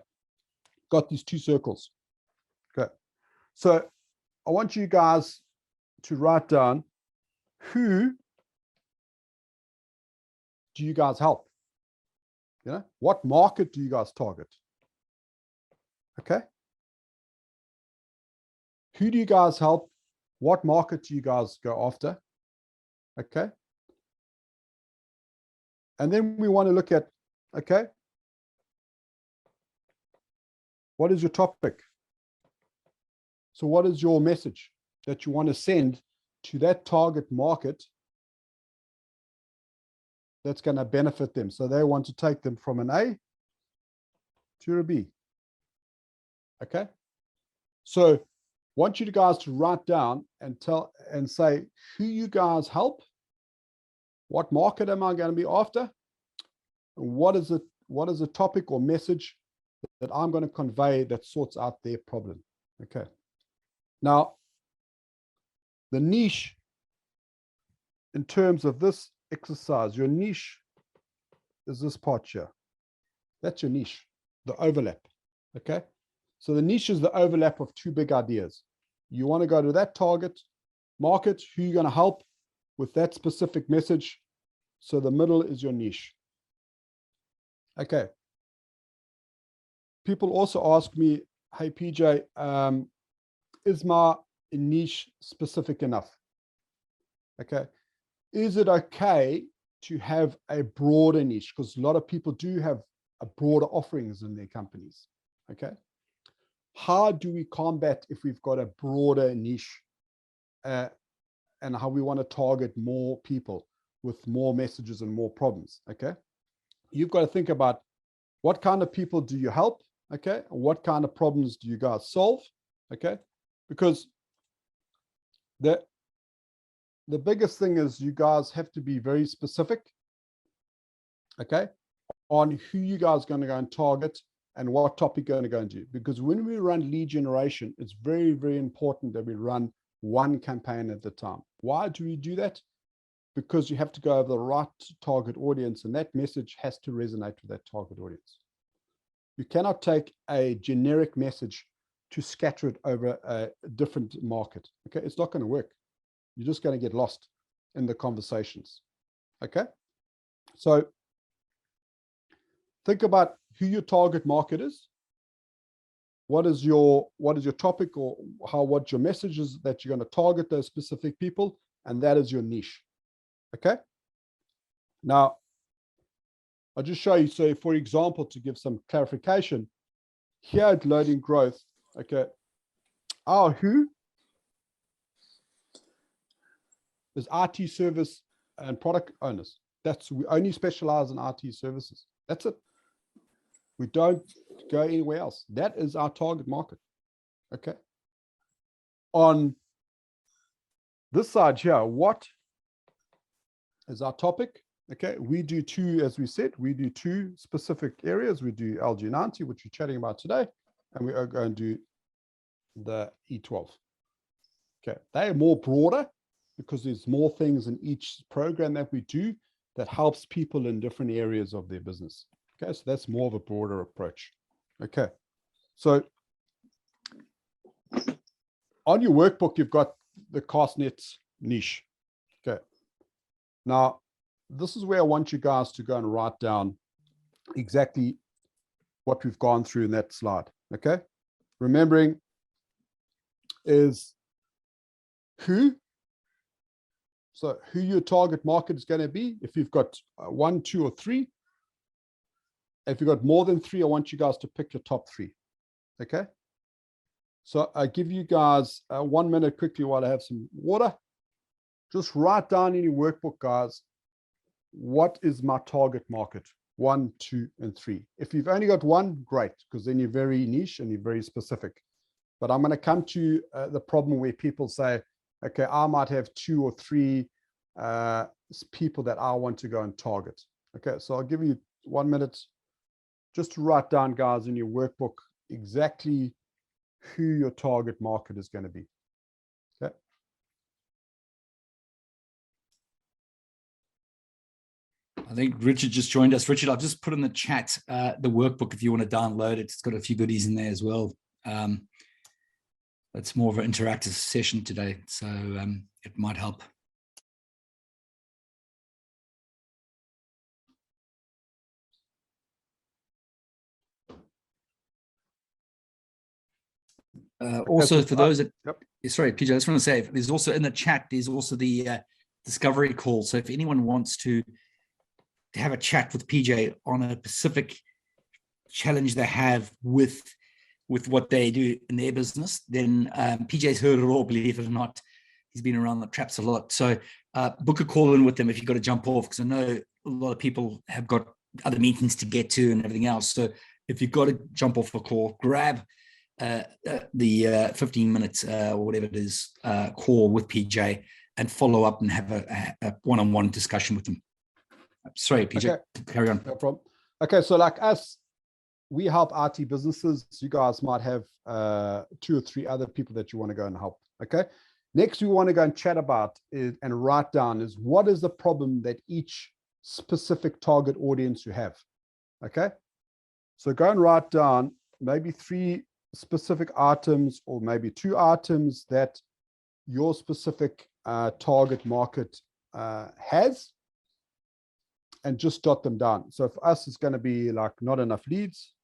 got these two circles. Okay, so I want you guys to write down who do you guys help? You know, what market do you guys target? Okay, who do you guys help? What market do you guys go after? Okay, and then we want to look at, okay, what is your topic? So what is your message that you want to send to that target market that's going to benefit them? So they want to take them from an A to a B. Okay, so want you guys to write down and tell and say who you guys help, what market am I going to be after, and what is the topic or message that I'm going to convey that sorts out their problem. Okay, now the niche in terms of this exercise, your niche is this part here. That's your niche, the overlap. Okay, so the niche is the overlap of two big ideas. You want to go to that target market, who you're going to help with that specific message. So the middle is your niche. Okay. People also ask me, hey, PJ, is my niche specific enough? Okay. Is it okay to have a broader niche? Because a lot of people do have a broader offerings in their companies. Okay. How do we combat if we've got a broader niche and how we want to target more people with more messages and more problems? Okay. You've got to think about what kind of people do you help? Okay. What kind of problems do you guys solve? Okay. Because the biggest thing is you guys have to be very specific okay, on who you guys are going to go and target and what topic you're going to go and do. Because when we run lead generation, it's very, very important that we run one campaign at a time. Why do we do that? Because you have to go over the right target audience, and that message has to resonate with that target audience. You cannot take a generic message to scatter it over a different market. Okay, it's not going to work. You're just going to get lost in the conversations. Okay, so think about who your target market is. What is your topic, or what's your messages that you're going to target those specific people, and that is your niche. Okay. Now, I'll just show you. So, for example, to give some clarification, here at Loading Growth, okay, our who is IT service and product owners. We only specialize in IT services. That's it. We don't go anywhere else. That is our target market. Okay. On this side here, what is our topic? Okay, we do two, as we said, we do two specific areas. We do LG90, which we're chatting about today, and we are going to do the E12. Okay, they are more broader because there's more things in each program that we do that helps people in different areas of their business. Okay, so that's more of a broader approach. Okay, so on your workbook, you've got the CastNet niche. Okay, now this is where I want you guys to go and write down exactly what we've gone through in that slide. Okay, remembering is who. So who your target market is going to be. If you've got 1, 2, or 3. If you've got more than 3, I want you guys to pick your top 3. Okay. So I give you guys 1 minute quickly while I have some water. Just write down in your workbook, guys, what is my target market? 1, 2, and 3. If you've only got 1, great, because then you're very niche and you're very specific. But I'm going to come to the problem where people say, okay, I might have 2 or 3 people that I want to go and target. Okay, so I'll give you 1 minute just to write down, guys, in your workbook exactly who your target market is going to be. Okay. I think Richard just joined us. Richard, I've just put in the chat the workbook if you want to download it. It's got a few goodies in there as well. It's more of an interactive session today, so it might help. Also, for those that, sorry, PJ, I just want to say, there's also in the chat, there's also the discovery call. So if anyone wants to have a chat with PJ on a specific challenge they have with what they do in their business, then PJ's heard it all, believe it or not. He's been around the traps a lot. So book a call in with them if you've got to jump off, because I know a lot of people have got other meetings to get to and everything else. So if you've got to jump off a call, grab the 15 minutes or whatever it is call with PJ and follow up and have a one-on-one discussion with them. Sorry, PJ, okay. Carry on. No problem. Okay, so like us, we help IT businesses. You guys might have 2 or 3 other people that you want to go and help. Okay. Next, we want to go and chat about and write down is what is the problem that each specific target audience you have. Okay. So go and write down maybe 3 specific items or maybe 2 items that your specific target market has, and just jot them down. So for us, it's going to be like not enough leads.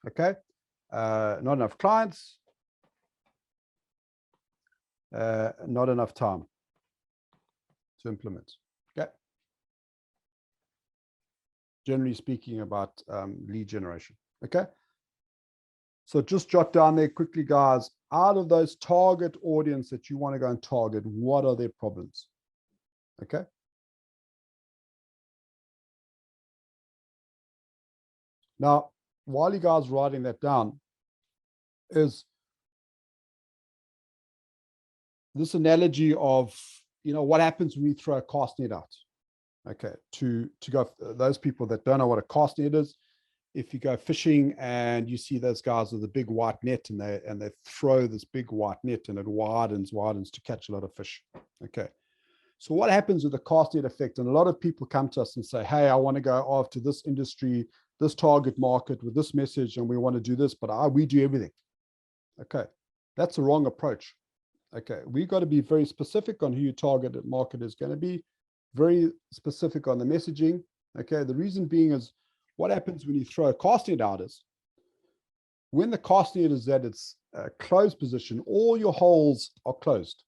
Okay. Not enough clients. Not enough time to implement. Okay. Generally speaking about lead generation. Okay. So just jot down there quickly, guys, out of those target audience that you want to go and target, what are their problems? Okay. Now, while you guys are writing that down, is this analogy of, what happens when we throw a cast net out? Okay, to go, those people that don't know what a cast net is, if you go fishing and you see those guys with a big white net and they throw this big white net and it widens to catch a lot of fish. Okay. So what happens with the cast net effect? And a lot of people come to us and say, hey, I want to go after this industry, this target market with this message, and we want to do this, but we do everything. Okay. That's a wrong approach. Okay. We've got to be very specific on who your target market is going to be, very specific on the messaging. Okay. The reason being is, what happens when you throw a cast net out is, when the cast net is at its closed position, all your holes are closed.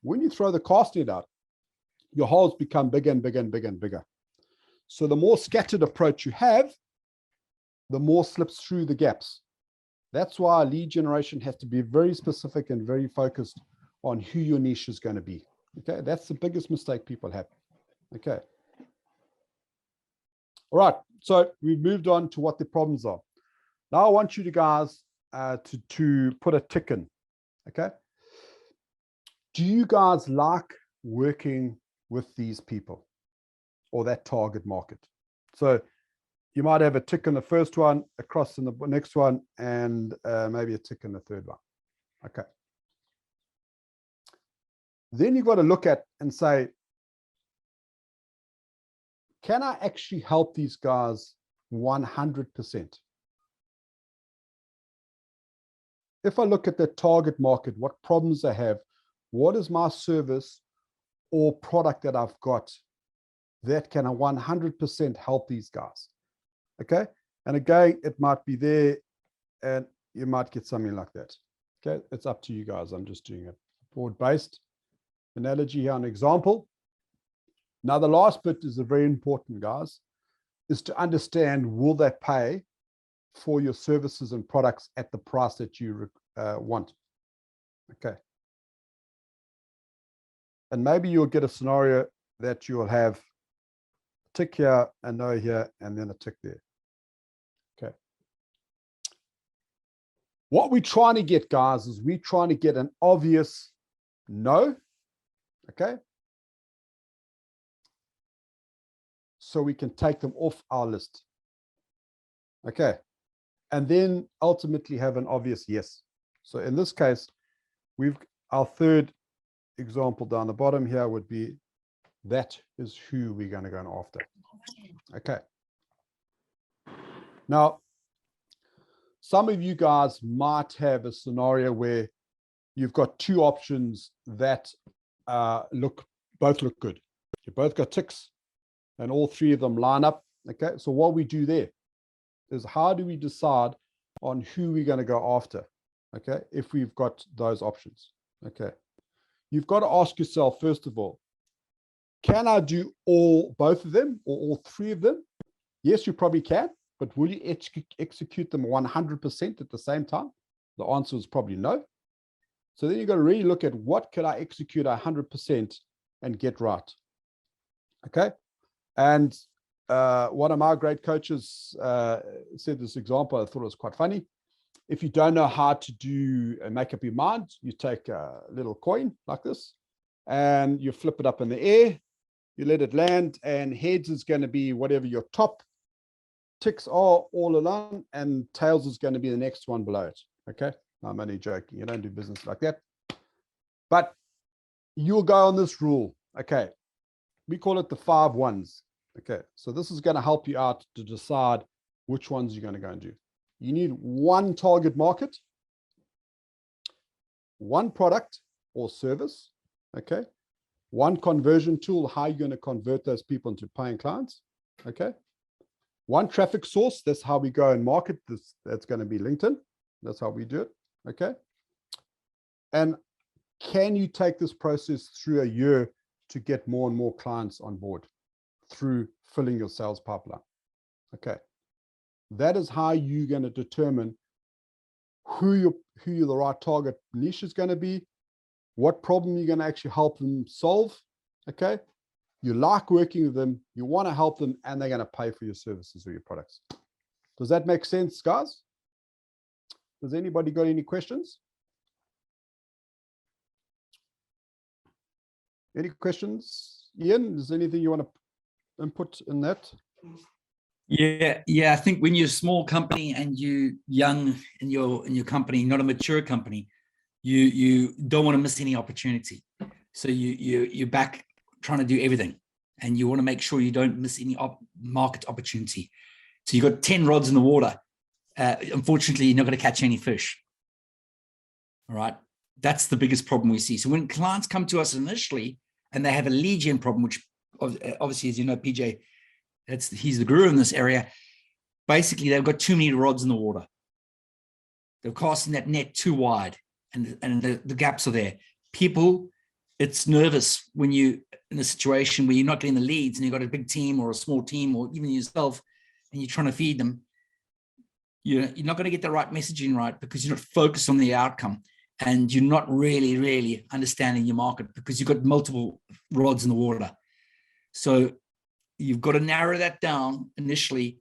When you throw the cast net out, your holes become bigger and bigger and bigger and bigger. So the more scattered approach you have, the more slips through the gaps. That's why lead generation has to be very specific and very focused on who your niche is going to be. Okay, that's the biggest mistake people have. Okay. All right, so we've moved on to what the problems are. Now I want you guys to put a tick in. Okay. Do you guys like working with these people or that target market? So you might have a tick in the first one, a cross in the next one, and maybe a tick in the third one. Okay. Then you've got to look at and say, can I actually help these guys 100%? If I look at the target market, what problems they have, what is my service or product that I've got that can 100% help these guys? Okay. And again, it might be there and you might get something like that. Okay. It's up to you guys. I'm just doing a broad-based analogy here, an example. Now, the last bit is a very important, guys, is to understand, will they pay for your services and products at the price that you want? Okay. And maybe you'll get a scenario that you'll have a tick here, a no here, and then a tick there. Okay. What we're trying to get, guys, is we're trying to get an obvious no. Okay. So we can take them off our list. Okay. And then ultimately have an obvious yes. So in this case, our third example down the bottom here would be, that is who we're going to go after. Okay. Now, some of you guys might have a scenario where you've got two options that both look good. You both got ticks and all three of them line up. Okay. So what we do there is, how do we decide on who we're going to go after? Okay. If we've got those options. Okay. You've got to ask yourself, first of all, can I do both of them or all three of them? Yes, you probably can, but will you execute them 100% at the same time? The answer is probably no. So then you've got to really look at, what could I execute 100% and get right? Okay. And one of my great coaches said this example. I thought it was quite funny. If you don't know how to do and make up your mind, you take a little coin like this and you flip it up in the air, you let it land, and heads is going to be whatever your top ticks are all along, and tails is going to be the next one below it. Okay. I'm only joking. You don't do business like that. But you'll go on this rule. Okay. We call it the 5 1s. Okay. So this is going to help you out to decide which ones you're going to go and do. You need one target market, one product or service. Okay. One conversion tool, how you're going to convert those people into paying clients. Okay. One traffic source. That's how we go and market this. That's going to be LinkedIn. That's how we do it. Okay. And can you take this process through a year to get more and more clients on board through filling your sales pipeline? Okay. That is how you're going to determine who the right target niche is going to be, what problem you're going to actually help them solve. Okay. You like working with them, you want to help them, and they're going to pay for your services or your products. Does that make sense, guys? Does anybody got any questions? Any questions? Ian, is there anything you want to input in that? Yeah. I think when you're a small company and you young in your company, not a mature company, you don't want to miss any opportunity. So you're back trying to do everything, and you want to make sure you don't miss any market opportunity. So you've got 10 rods in the water. Unfortunately, you're not going to catch any fish. All right. That's the biggest problem we see. So when clients come to us initially and they have a lead gen problem, which obviously, as you know, PJ, he's the guru in this area. Basically, they've got too many rods in the water. They're casting that net too wide, and the gaps are there. People, it's nervous when you in a situation where you're not getting the leads and you've got a big team or a small team or even yourself, and you're trying to feed them. You're not going to get the right messaging right because you're not focused on the outcome, and you're not really understanding your market because you've got multiple rods in the water. So you've got to narrow that down initially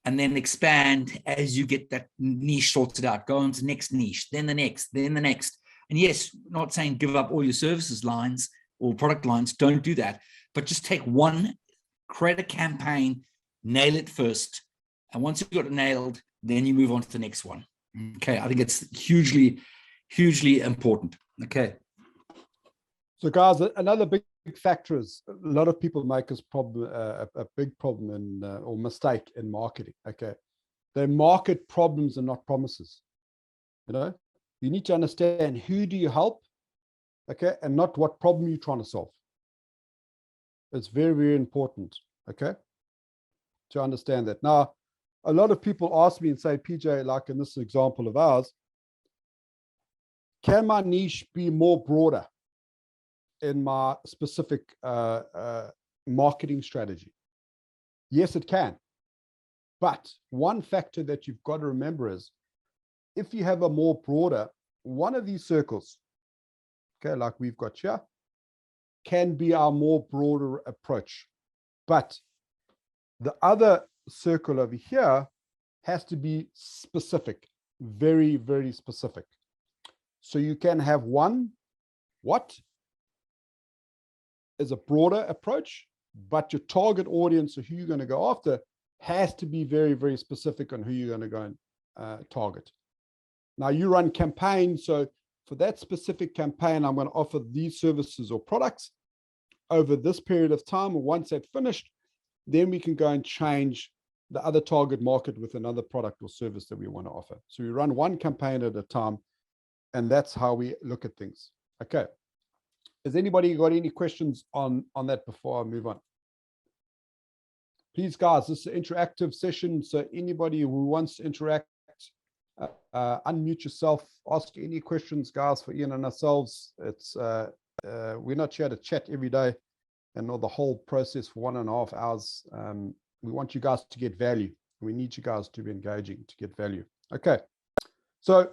and then expand as you get that niche sorted out. Go on to the next niche, then the next, then the next. And yes, not saying give up all your services lines or product lines. Don't do that. But just take one, create a campaign, nail it first. And once you've got it nailed, then you move on to the next one. Okay. I think it's hugely important. Okay. So guys, another big factor is a lot of people make this problem a big problem in or mistake in marketing. Okay, they market problems and not promises. You need to understand who do you help, okay, and not what problem you're trying to solve. It's very important, okay, to understand that. Now, a lot of people ask me and say, PJ, like in this example of ours, can my niche be more broader in my specific marketing strategy? Yes, it can. But one factor that you've got to remember is if you have a more broader, one of these circles, okay, like we've got here, can be our more broader approach. But the other circle over here has to be specific, very specific. So you can have one, what is a broader approach, but your target audience or who you're going to go after has to be very specific on who you're going to go and target. Now you run campaigns, so for that specific campaign, I'm going to offer these services or products over this period of time. And once that's finished, then we can go and change the other target market with another product or service that we want to offer. So we run one campaign at a time, and that's how we look at things. Okay. Has anybody got any questions on that before I move on? Please, guys, this is an interactive session. So anybody who wants to interact, unmute yourself, ask any questions, guys, for Ian and ourselves. It's we're not here to chat every day and know the whole process for 1.5 hours. We want you guys to get value. We need you guys to be engaging to get value. Okay. So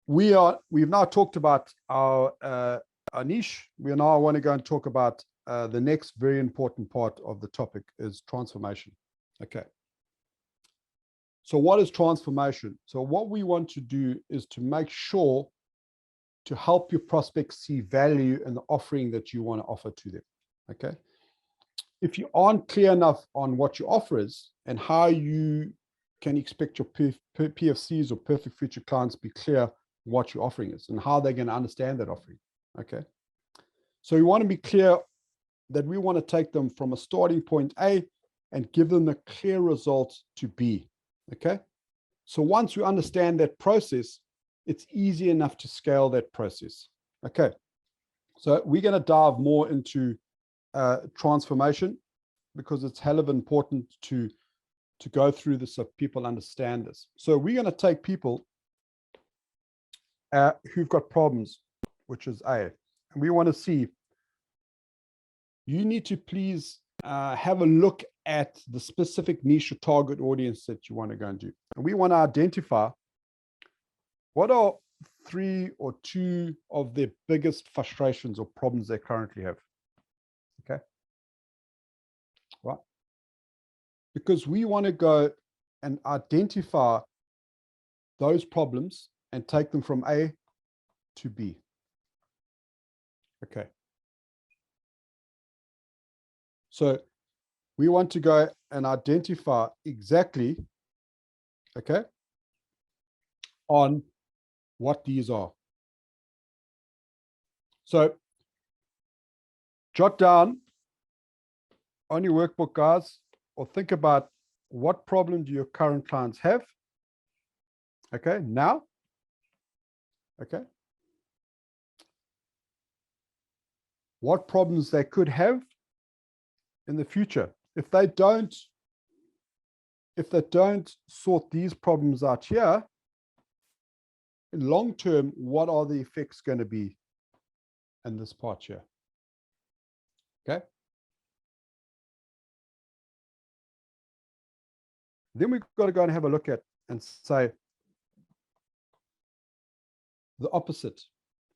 we've now talked about our niche. We now want to go and talk about the next very important part of the topic is transformation. Okay. So what is transformation? So what we want to do is to make sure to help your prospects see value in the offering that you want to offer to them. Okay. If you aren't clear enough on what your offer is and how you can expect your PFCs or perfect future clients be clear what your offering is and how they're going to understand that offering. Okay. So you want to be clear that we want to take them from a starting point A and give them a clear result to B. Okay. So once we understand that process, it's easy enough to scale that process. Okay. So we're going to dive more into transformation because it's hell of important to go through this so people understand this. So we're going to take people who've got problems, which is A. And we want to see, you need to please have a look at the specific niche or target audience that you want to go and do. And we want to identify what are 3 or 2 of their biggest frustrations or problems they currently have. Okay. Right. Because we want to go and identify those problems and take them from A to B. Okay. So we want to go and identify exactly, okay, on what these are. So jot down on your workbook, guys, or think about what problem do your current clients have, okay, now, okay, what problems they could have in the future. If they don't sort these problems out here, in long term, what are the effects going to be in this part here? Okay. Then we've got to go and have a look at and say the opposite.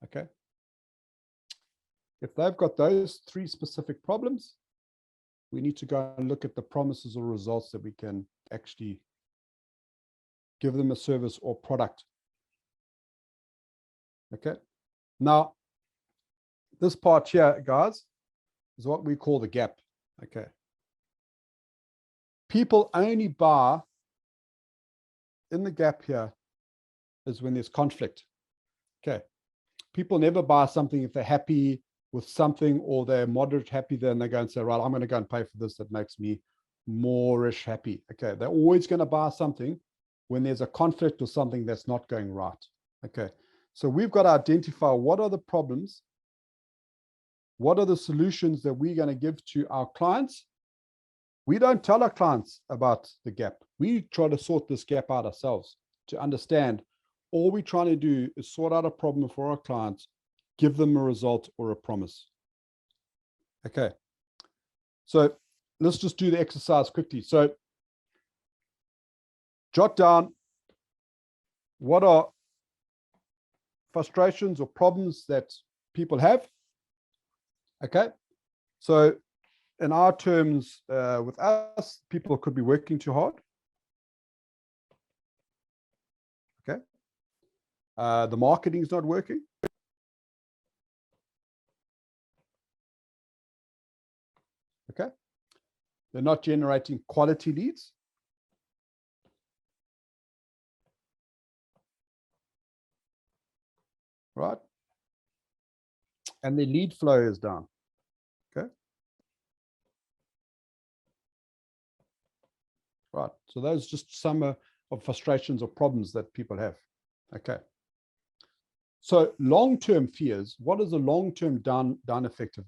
Okay. If they've got those three specific problems, we need to go and look at the promises or results that we can actually give them a service or product. Okay. Now, this part here, guys, is what we call the gap. Okay. People only buy in the gap here is when there's conflict. Okay. People never buy something if they're happy with something or they're moderate happy, then they go and say, right, I'm going to go and pay for this that makes me more-ish happy. Okay. They're always going to buy something when there's a conflict or something that's not going right. Okay. So we've got to identify what are the problems, what are the solutions that we're going to give to our clients. We don't tell our clients about the gap. We try to sort this gap out ourselves to understand all we're trying to do is sort out a problem for our clients, give them a result or a promise. Okay. So let's just do the exercise quickly. So jot down what are frustrations or problems that people have. Okay. So in our terms, with us, people could be working too hard. Okay. The marketing is not working. Okay. They're not generating quality leads. Right. And their lead flow is down. Okay. Right. So those are just some of frustrations or problems that people have. Okay. So long-term fears, what is the long-term down effect if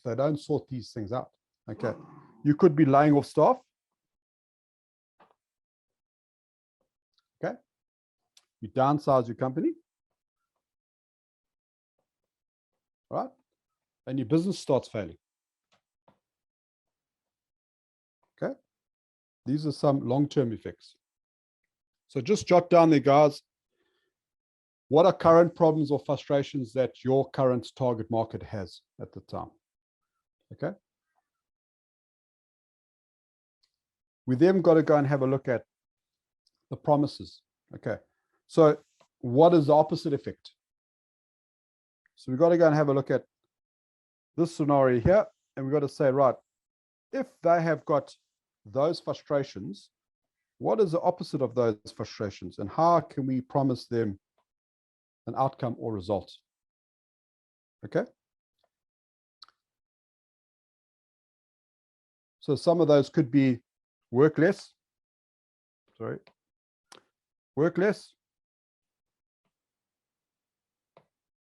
they don't sort these things out? Okay. You could be laying off staff. Okay. You downsize your company. Right. And your business starts failing. Okay. These are some long-term effects. So just jot down there, guys. What are current problems or frustrations that your current target market has at the time? Okay. We then got to go and have a look at the promises. Okay. So what is the opposite effect? So we've got to go and have a look at this scenario here, and we've got to say, right, if they have got those frustrations, what is the opposite of those frustrations, and how can we promise them an outcome or result? Okay. So some of those could be work less. Sorry. Work less.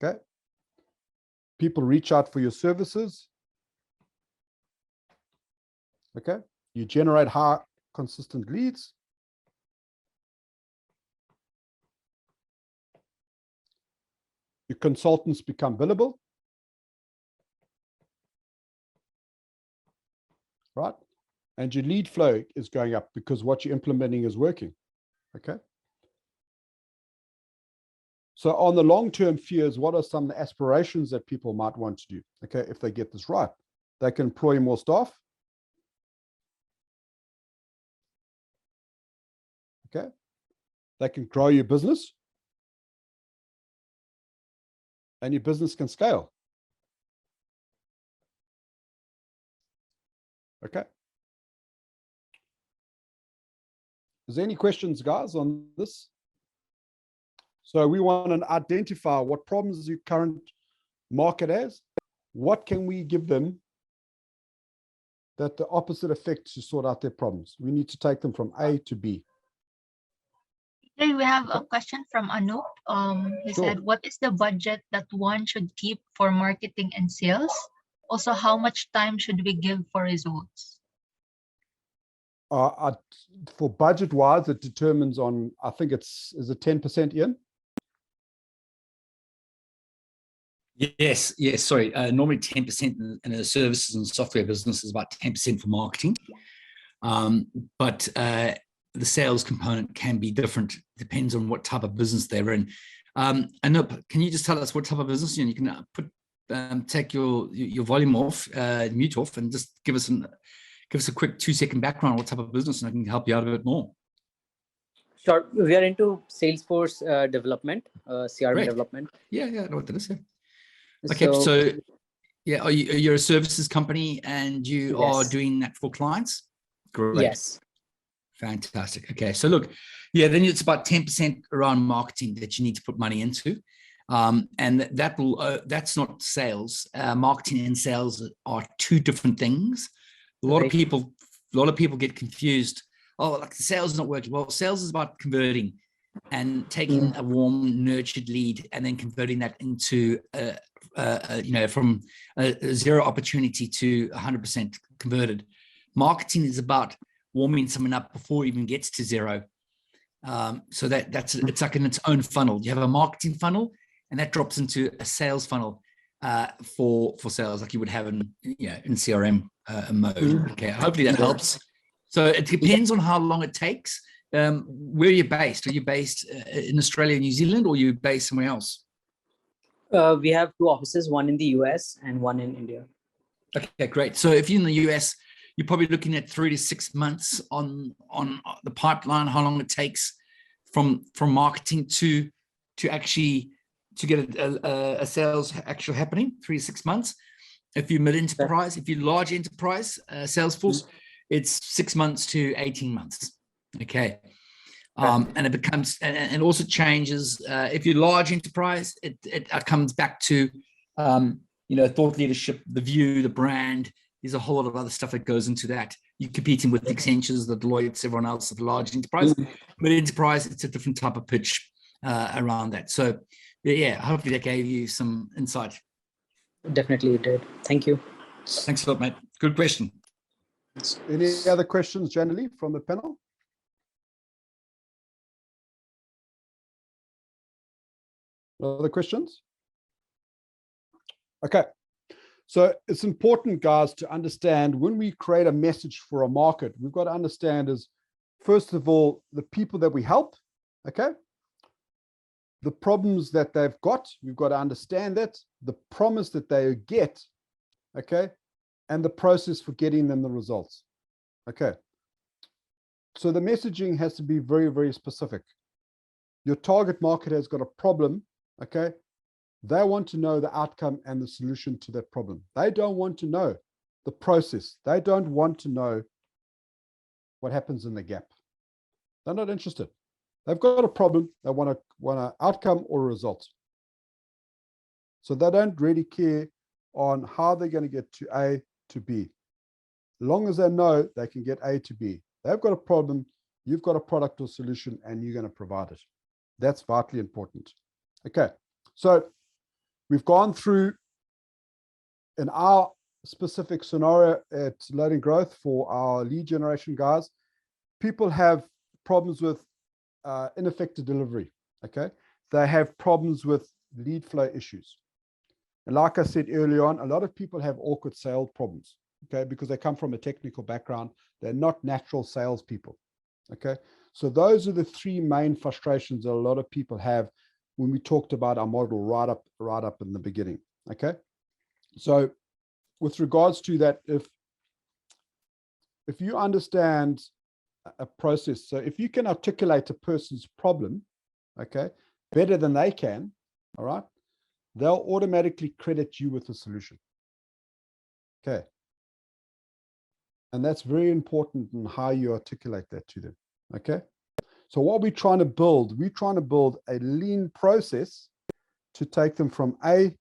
Okay. People reach out for your services. Okay. You generate high consistent leads. Your consultants become billable. Right. And your lead flow is going up because what you're implementing is working. Okay. So on the long-term fears, what are some of the aspirations that people might want to do? Okay. If they get this right, they can employ more staff. Okay. They can grow your business. And your business can scale. Okay. Is there any questions, guys, on this? So we want to identify what problems your current market has. What can we give them that the opposite effect to sort out their problems? We need to take them from A to B. Okay, we have a question from Anup. He Sure. said, what is the budget that one should keep for marketing and sales? Also, how much time should we give for results? For budget wise, it determines on, I think is it 10%, Ian? Yes, sorry. Normally 10% in a services and software business is about 10% for marketing. But the sales component can be different, depends on what type of business they're in. Anup, can you just tell us what type of business you're in? You can take your volume off, mute off, and just give us a quick 2-second background on what type of business, and I can help you out a bit more. Sure. We are into Salesforce development, CRM Great. development. Yeah, I know what that is. Yeah. Okay, so yeah, you're a services company and you are doing that for clients? Great. Yes. Fantastic. Okay, so look, yeah, then it's about 10% around marketing that you need to put money into. And that will that's not sales. Marketing and sales are two different things. A lot of people get confused. Oh, like the sales is not working. Well, sales is about converting and taking a warm, nurtured lead and then converting that into from a zero opportunity to 100% converted. Marketing is about warming someone up before it even gets to zero. So it's like in its own funnel. You have a marketing funnel, and that drops into a sales funnel for sales, like you would have in CRM mode. Okay, hopefully that helps. So it depends on how long it takes. Where are you based? Are you based in Australia, New Zealand, or are you based somewhere else? We have 2 offices, one in the US and one in India. Okay, great. So if you're in the US, you're probably looking at 3 to 6 months on the pipeline, how long it takes from marketing to actually to get a sales actually happening, 3 to 6 months. If you're mid-enterprise, if you're large enterprise, Salesforce, it's 6 months to 18 months. Okay. And it becomes, and it also changes. If you're large enterprise, it comes back to, thought leadership, the view, the brand. There's a whole lot of other stuff that goes into that. You're competing with the Accentures, the Deloittes, everyone else at the large enterprise. But enterprise, it's a different type of pitch around that. So yeah, hopefully that gave you some insight. Definitely it did. Thank you. Thanks a lot, mate. Good question. Any other questions generally from the panel? No other questions? Okay. So it's important, guys, to understand when we create a message for a market, we've got to understand is, first of all, the people that we help, okay? The problems that they've got, we've got to understand that, the promise that they get, okay? And the process for getting them the results, okay? So the messaging has to be very, very specific. Your target market has got a problem, okay? They want to know the outcome and the solution to that problem. They don't want to know the process. They don't want to know what happens in the gap. They're not interested. They've got a problem. They want an outcome or a result. So they don't really care on how they're going to get to A to B. As long as they know they can get A to B. They've got a problem. You've got a product or solution, and you're going to provide it. That's vitally important. Okay. So we've gone through, in our specific scenario at Loading Growth for our lead generation guys, people have problems with ineffective delivery, okay? They have problems with lead flow issues. And like I said early on, a lot of people have awkward sales problems, okay? Because they come from a technical background. They're not natural salespeople, okay? So those are the 3 main frustrations that a lot of people have when we talked about our model right up in the beginning, okay? So with regards to that, if you understand a process, so if you can articulate a person's problem, okay, better than they can, all right, they'll automatically credit you with the solution, okay? And that's very important in how you articulate that to them. Okay. So what we're trying to build a lean process to take them from A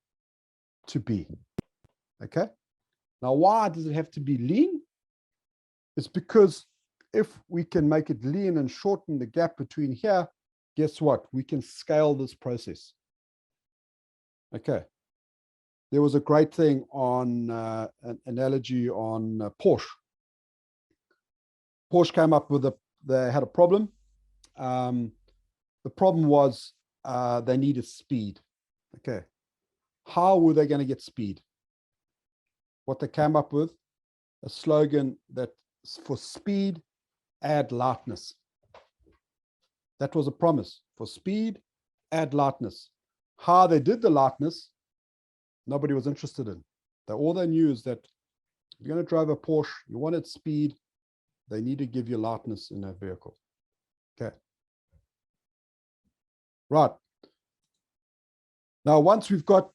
to B. Okay. Now, why does it have to be lean? It's because if we can make it lean and shorten the gap between here, guess what? We can scale this process. Okay. There was a great thing on an analogy on Porsche. Porsche came up with they had a problem. The problem was they needed speed. Okay. How were they going to get speed? What they came up with, a slogan that for speed, add lightness. That was a promise. For speed, add lightness. How they did the lightness, nobody was interested in. All they knew is that if you're going to drive a Porsche, you wanted speed, they need to give you lightness in that vehicle. Okay. Right. Now, once we've got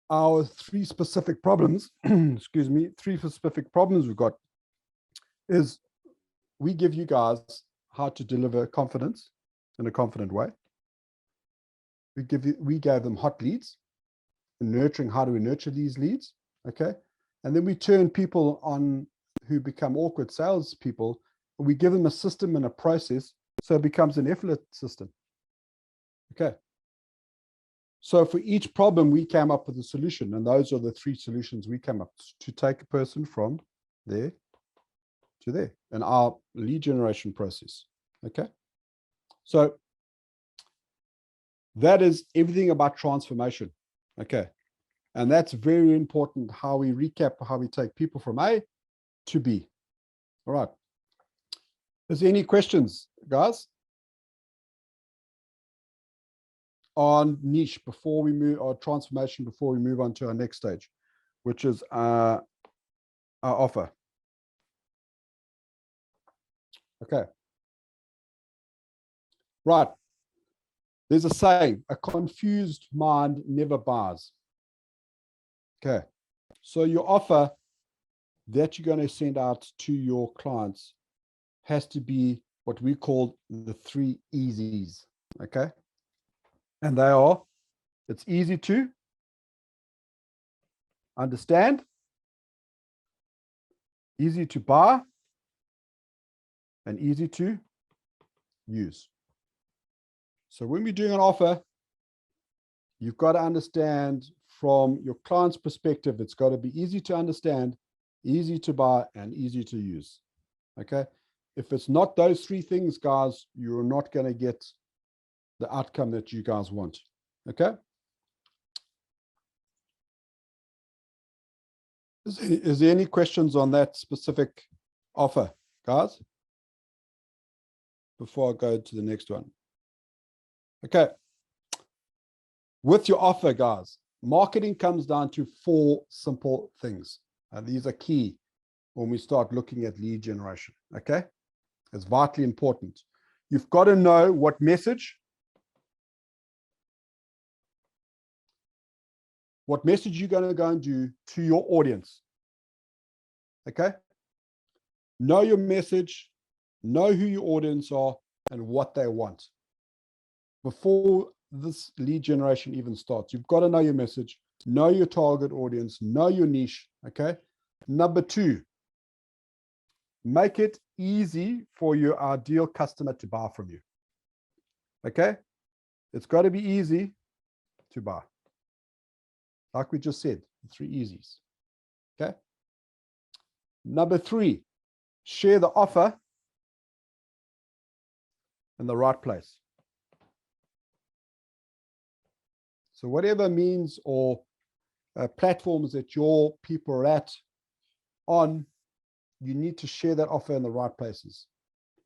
our three specific problems, excuse me, three specific problems we've got is we give you guys how to deliver confidence in a confident way. We gave them hot leads and nurturing, how do we nurture these leads? Okay. And then we turn people on who become awkward salespeople. We give them a system and a process so it becomes an effort system. Okay. So for each problem, we came up with a solution, and those are the three solutions we came up to take a person from there to there in our lead generation process. Okay. So that is everything about transformation. Okay. And that's very important, how we recap, how we take people from A to B. All right. Is there any questions, guys? On niche before we move, or transformation before we move on to our next stage, which is our offer. Okay. Right. There's a saying, a confused mind never buys. Okay. So your offer that you're going to send out to your clients has to be what we call the 3 easies. Okay. And they are, it's easy to understand, easy to buy, and easy to use. So when we're doing an offer, you've got to understand from your client's perspective, it's got to be easy to understand, easy to buy, and easy to use. Okay. If it's not those 3 things, guys, you're not going to get the outcome that you guys want. Okay. Is there any questions on that specific offer, guys? Before I go to the next one. Okay. With your offer, guys, marketing comes down to 4 simple things. And these are key when we start looking at lead generation. Okay. It's vitally important. You've got to know what message you're going to go and do to your audience. Okay. Know your message, know who your audience are and what they want. Before this lead generation even starts, you've got to know your message, know your target audience, know your niche. Okay. Number 2, make it easy for your ideal customer to buy from you. Okay. It's got to be easy to buy. Like we just said, the 3 easies. Okay. Number 3, share the offer in the right place. So whatever means or platforms that your people are at on, you need to share that offer in the right places.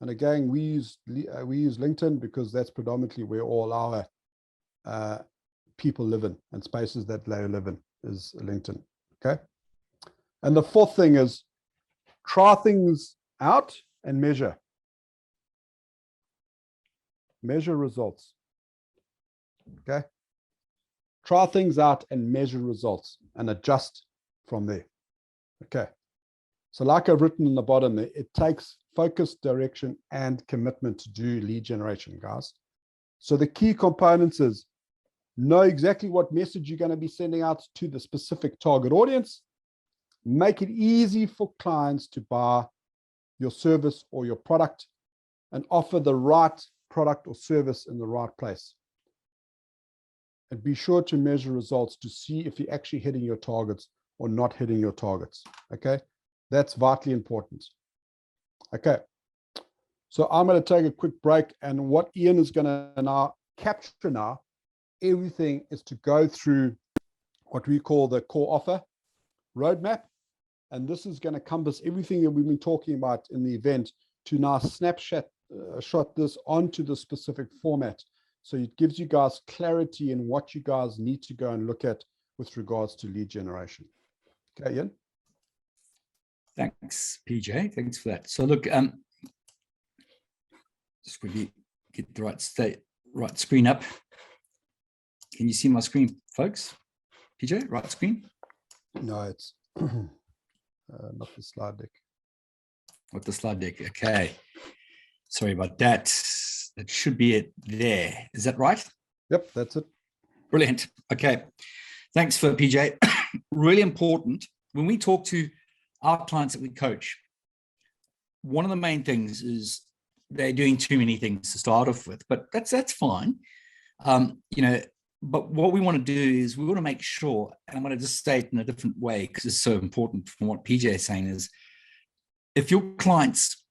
And again, we use LinkedIn because that's predominantly where all our people live in, and spaces that they live in is LinkedIn. Okay. And the 4th thing is try things out and measure. Measure results. Okay. Try things out and measure results and adjust from there. Okay. So like I've written in the bottom there, it takes focus, direction, and commitment to do lead generation, guys. So the key components is know exactly what message you're going to be sending out to the specific target audience. Make it easy for clients to buy your service or your product, and offer the right product or service in the right place. And be sure to measure results to see if you're actually hitting your targets or not hitting your targets. Okay, that's vitally important. Okay, so I'm going to take a quick break, and what Ian is going to now capture now, everything is to go through what we call the core offer roadmap. And this is going to compass everything that we've been talking about in the event to now snapshot shot this onto the specific format. So it gives you guys clarity in what you guys need to go and look at with regards to lead generation. Okay, Ian? Thanks, PJ. Thanks for that. So look, just quickly get the right screen up. Can you see my screen, folks? PJ, right screen? No, it's not the slide deck. Not the slide deck. Okay. Sorry about that. That should be it there. Is that right? Yep, that's it. Brilliant. Okay. Thanks for PJ. Really important. When we talk to our clients that we coach, one of the main things is they're doing too many things to start off with, but that's fine. You know, but what we want to do is we want to make sure, and I'm going to just state in a different way because it's so important from what PJ is saying, is if your clients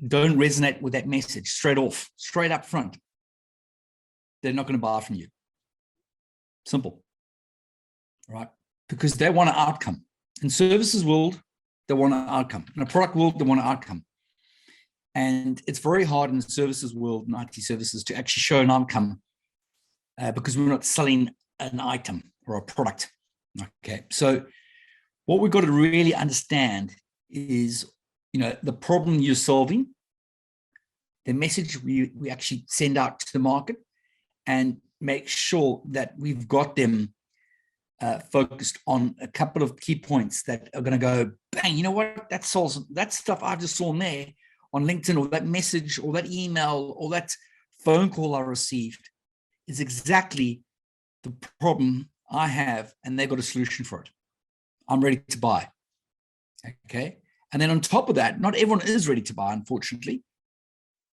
don't resonate with that message straight up front, they're not going to buy from you. Simple, right? Because they want an outcome. In services world, they want an outcome. In a product world, they want an outcome. And it's very hard in the services world and IT services to actually show an outcome because we're not selling an item or a product. Okay, so what we've got to really understand is, you know, the problem you're solving, the message we actually send out to the market, and make sure that we've got them focused on a couple of key points that are going to go, bang, you know what, that solves that stuff I just saw in there on LinkedIn, or that message or that email or that phone call I received is exactly the problem I have, and they've got a solution for it. I'm ready to buy. Okay. And then on top of that, not everyone is ready to buy, unfortunately.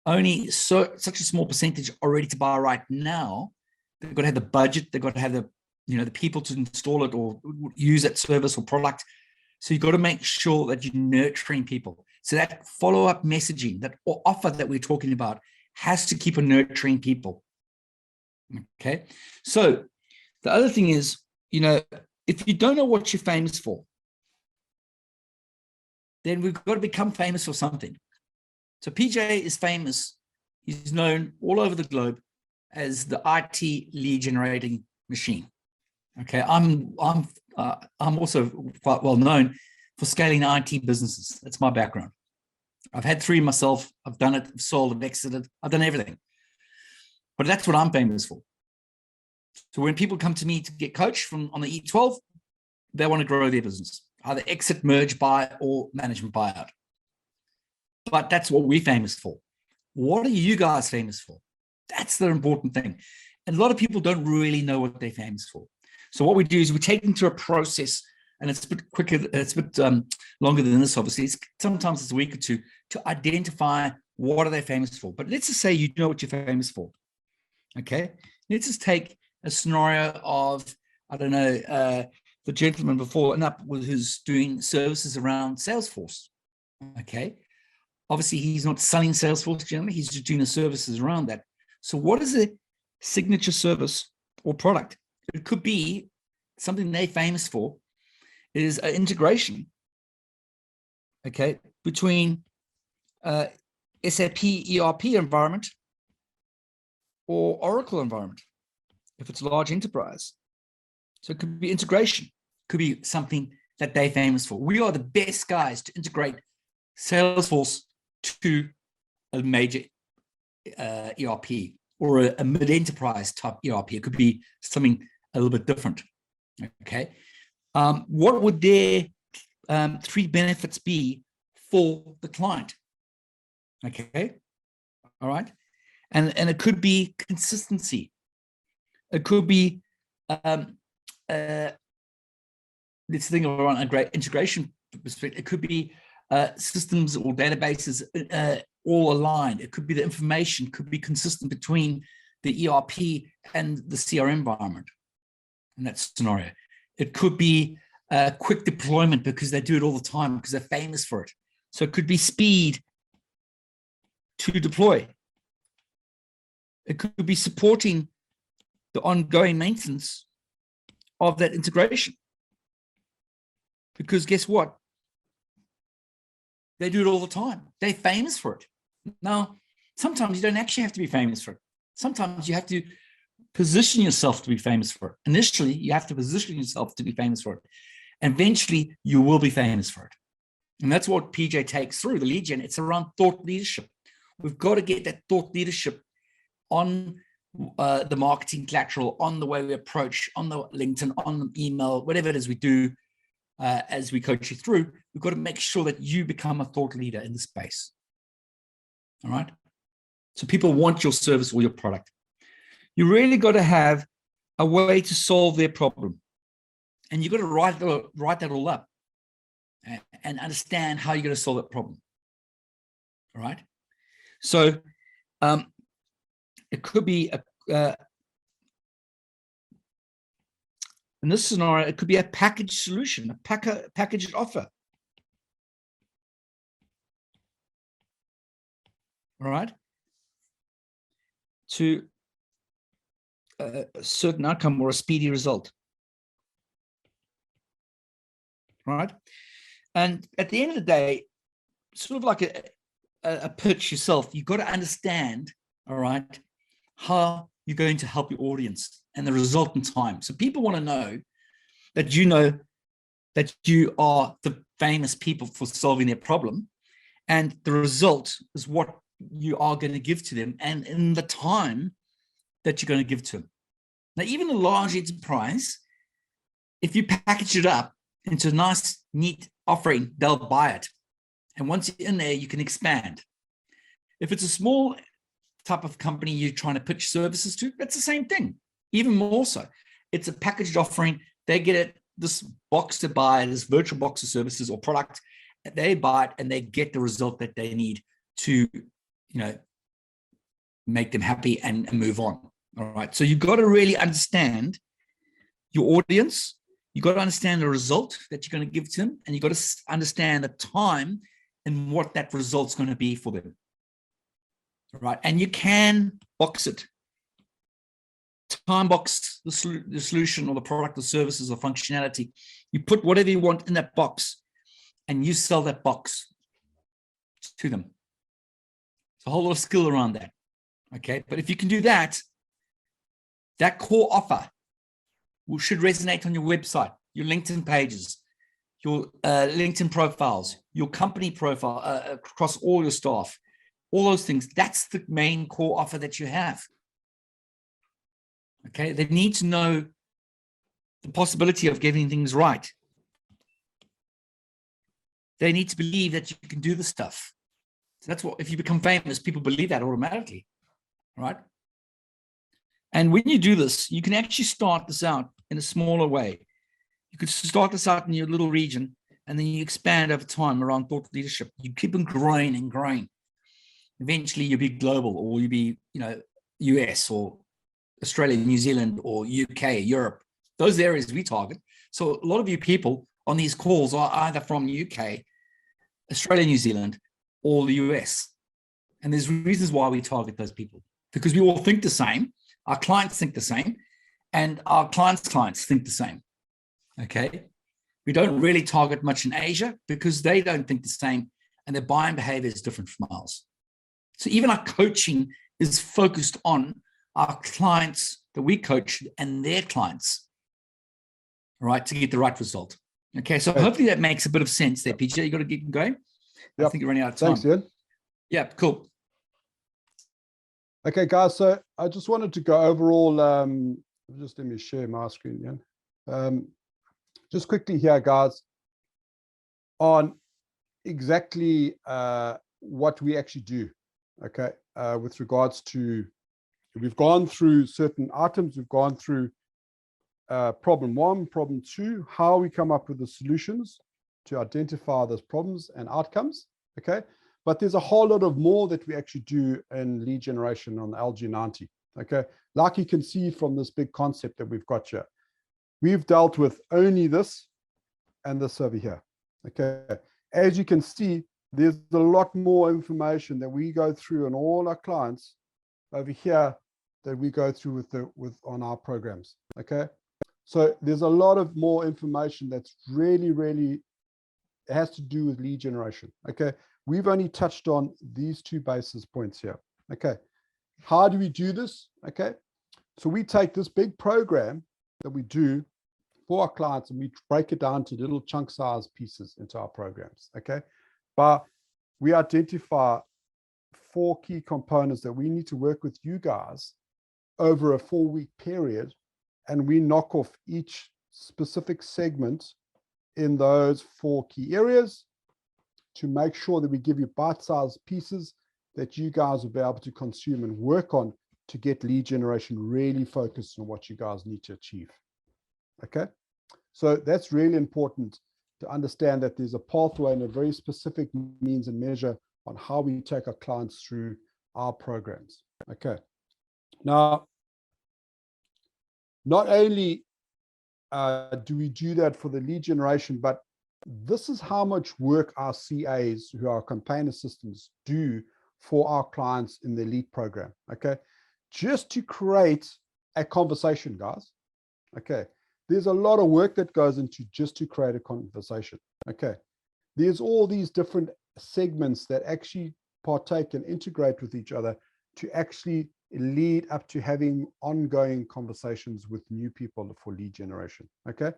Only such a small percentage are ready to buy right now. They've got to have the budget, they've got to have the, you know, the people to install it or use that service or product. So you've got to make sure that you're nurturing people. So that follow-up messaging, that offer that we're talking about, has to keep on nurturing people. Okay. So the other thing is, you know, if you don't know what you're famous for, then we've got to become famous for something. So PJ is famous. He's known all over the globe as the IT lead generating machine. Okay, I'm also quite well known for scaling IT businesses. That's my background. I've had 3 myself. I've done it, I've sold, I've exited, I've done everything. But that's what I'm famous for. So when people come to me to get coached on the E12, they want to grow their business, either exit, merge, buy, or management buyout. But that's what we're famous for. What are you guys famous for? That's the important thing. And a lot of people don't really know what they're famous for. So what we do is we take them through a process, and it's a bit quicker, it's a bit longer than this, obviously. Sometimes it's a week or two to identify what are they famous for. But let's just say you know what you're famous for. Okay. Let's just take a scenario of, I don't know, the gentleman before and up who's doing services around Salesforce. Okay. Obviously, he's not selling Salesforce generally. He's just doing the services around that. So what is a signature service or product? It could be something they're famous for is an integration, okay, between SAP ERP environment or Oracle environment, if it's a large enterprise. So it could be integration, could be something that they're famous for. We are the best guys to integrate Salesforce to a major ERP or a mid-enterprise type ERP. It could be something a little bit different. Okay. What would their three benefits be for the client? Okay, all right, and it could be consistency. It could be let's think around a great integration perspective. It could be systems or databases all aligned. It could be the information could be consistent between the ERP and the CRM environment in that scenario. It could be quick deployment because they do it all the time because they're famous for it. So it could be speed to deploy. It could be supporting the ongoing maintenance of that integration. Because guess what? They do it all the time. They're famous for it. Now, sometimes you don't actually have to be famous for it. Sometimes you have to position yourself to be famous for it. Initially, you have to position yourself to be famous for it. Eventually, you will be famous for it. And that's what PJ takes through the lead gen. It's around thought leadership. We've got to get that thought leadership on the marketing collateral, on the way we approach, on the LinkedIn, on the email, whatever it is we do as we coach you through. We've got to make sure that you become a thought leader in the space. All right. So people want your service or your product. You really got to have a way to solve their problem. And you've got to write that all up and understand how you're going to solve that problem. All right. So it could be in this scenario, it could be a package solution, a packaged offer. All right. To a certain outcome or a speedy result. All right. And at the end of the day, sort of like a pitch yourself, you've got to understand, all right, how you're going to help your audience and the resultant time. So people want to know that you are the famous people for solving their problem, and the result is what you are going to give to them and in the time that you're going to give to them. Now, even a large enterprise, if you package it up into a nice, neat offering, they'll buy it. And once you're in there, you can expand. If it's a small type of company you're trying to pitch services to, that's the same thing, even more so. It's a packaged offering. They get it, this box to buy, this virtual box of services or product, they buy it and they get the result that they need to, make them happy and move on. All right. So you've got to really understand your audience. You've got to understand the result that you're going to give to them, and you've got to understand the time and what that result's going to be for them. All right. And you can box it. Time box the solution or the product or services or functionality. You put whatever you want in that box and you sell that box to them. It's a whole lot of skill around that. Okay. But if you can do that, that core offer should resonate on your website, your LinkedIn pages, your LinkedIn profiles, your company profile across all your staff, all those things. That's the main core offer that you have. Okay, they need to know the possibility of getting things right. They need to believe that you can do the stuff. So that's what, if you become famous, people believe that automatically, right? And when you do this, you can actually start this out in a smaller way. You could start this out in your little region, and then you expand over time around thought leadership. You keep on growing and growing. Eventually, you'll be global, or you'll be, US or Australia, New Zealand, or UK, Europe. Those areas we target. So a lot of you people on these calls are either from UK, Australia, New Zealand, or the US. And there's reasons why we target those people, because we all think the same. Our clients think the same, and our clients think the same. Okay. We don't really target much in Asia because they don't think the same, and their buying behavior is different from ours. So even our coaching is focused on our clients that we coach and their clients, right, to get the right result. Okay, so hopefully that makes a bit of sense there, PJ. You got to keep going. Yep. I think you're running out of time. Thanks, Ian. Yeah, cool. Okay, guys, so I just wanted to go overall, just let me share my screen again. Just quickly here, guys. on exactly what we actually do. Okay, with regards to, we've gone through certain items, we've gone through problem 1, problem 2, how we come up with the solutions to identify those problems and outcomes. Okay, but there's a whole lot of more that we actually do in lead generation on the LG90. Okay, like you can see from this big concept that we've got here, we've dealt with only this and this over here. Okay, as you can see, there's a lot more information that we go through on all our clients over here that we go through on our programs. Okay, so there's a lot of more information that's really has to do with lead generation. Okay, we've only touched on these 2 basis points here. Okay, how do we do this? Okay, so we take this big program that we do for our clients and we break it down to little chunk size pieces into our programs. Okay, but we identify 4 key components that we need to work with you guys over a 4-week period, and we knock off each specific segment in those 4 key areas to make sure that we give you bite-sized pieces that you guys will be able to consume and work on to get lead generation really focused on what you guys need to achieve. Okay, so that's really important to understand that there's a pathway and a very specific means and measure on how we take our clients through our programs. Okay, now, not only do we do that for the lead generation, but this is how much work our CAs, who are campaign assistants, do for our clients in the lead program. Okay, just to create a conversation, guys. Okay, there's a lot of work that goes into just to create a conversation. Okay, there's all these different segments that actually partake and integrate with each other to actually lead up to having ongoing conversations with new people for lead generation. Okay,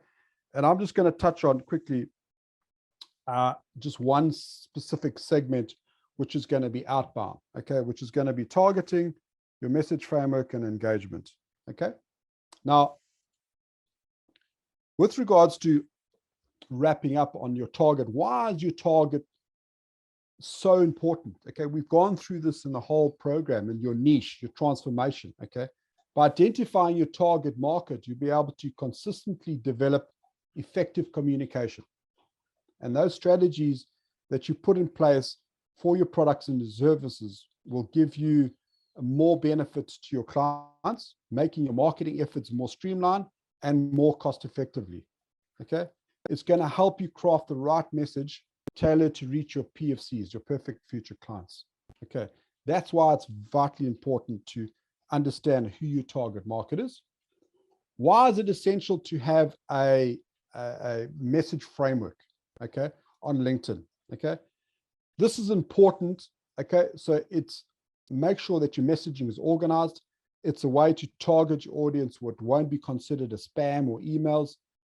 and I'm just going to touch on quickly just one specific segment, which is going to be outbound. Okay, which is going to be targeting, your message framework, and engagement. Okay, now with regards to wrapping up on your target, why is your target so important? Okay, we've gone through this in the whole program, and your niche, your transformation. Okay, by identifying your target market, you'll be able to consistently develop effective communication, and those strategies that you put in place for your products and services will give you more benefits to your clients, making your marketing efforts more streamlined and more cost effectively. Okay, it's going to help you craft the right message tailored to reach your PFCs, your perfect future clients. Okay, that's why it's vitally important to understand who your target market is. Why is it essential to have a message framework, okay, on LinkedIn? Okay, this is important. Okay, so it's make sure that your messaging is organized. It's a way to target your audience what won't be considered as spam or emails,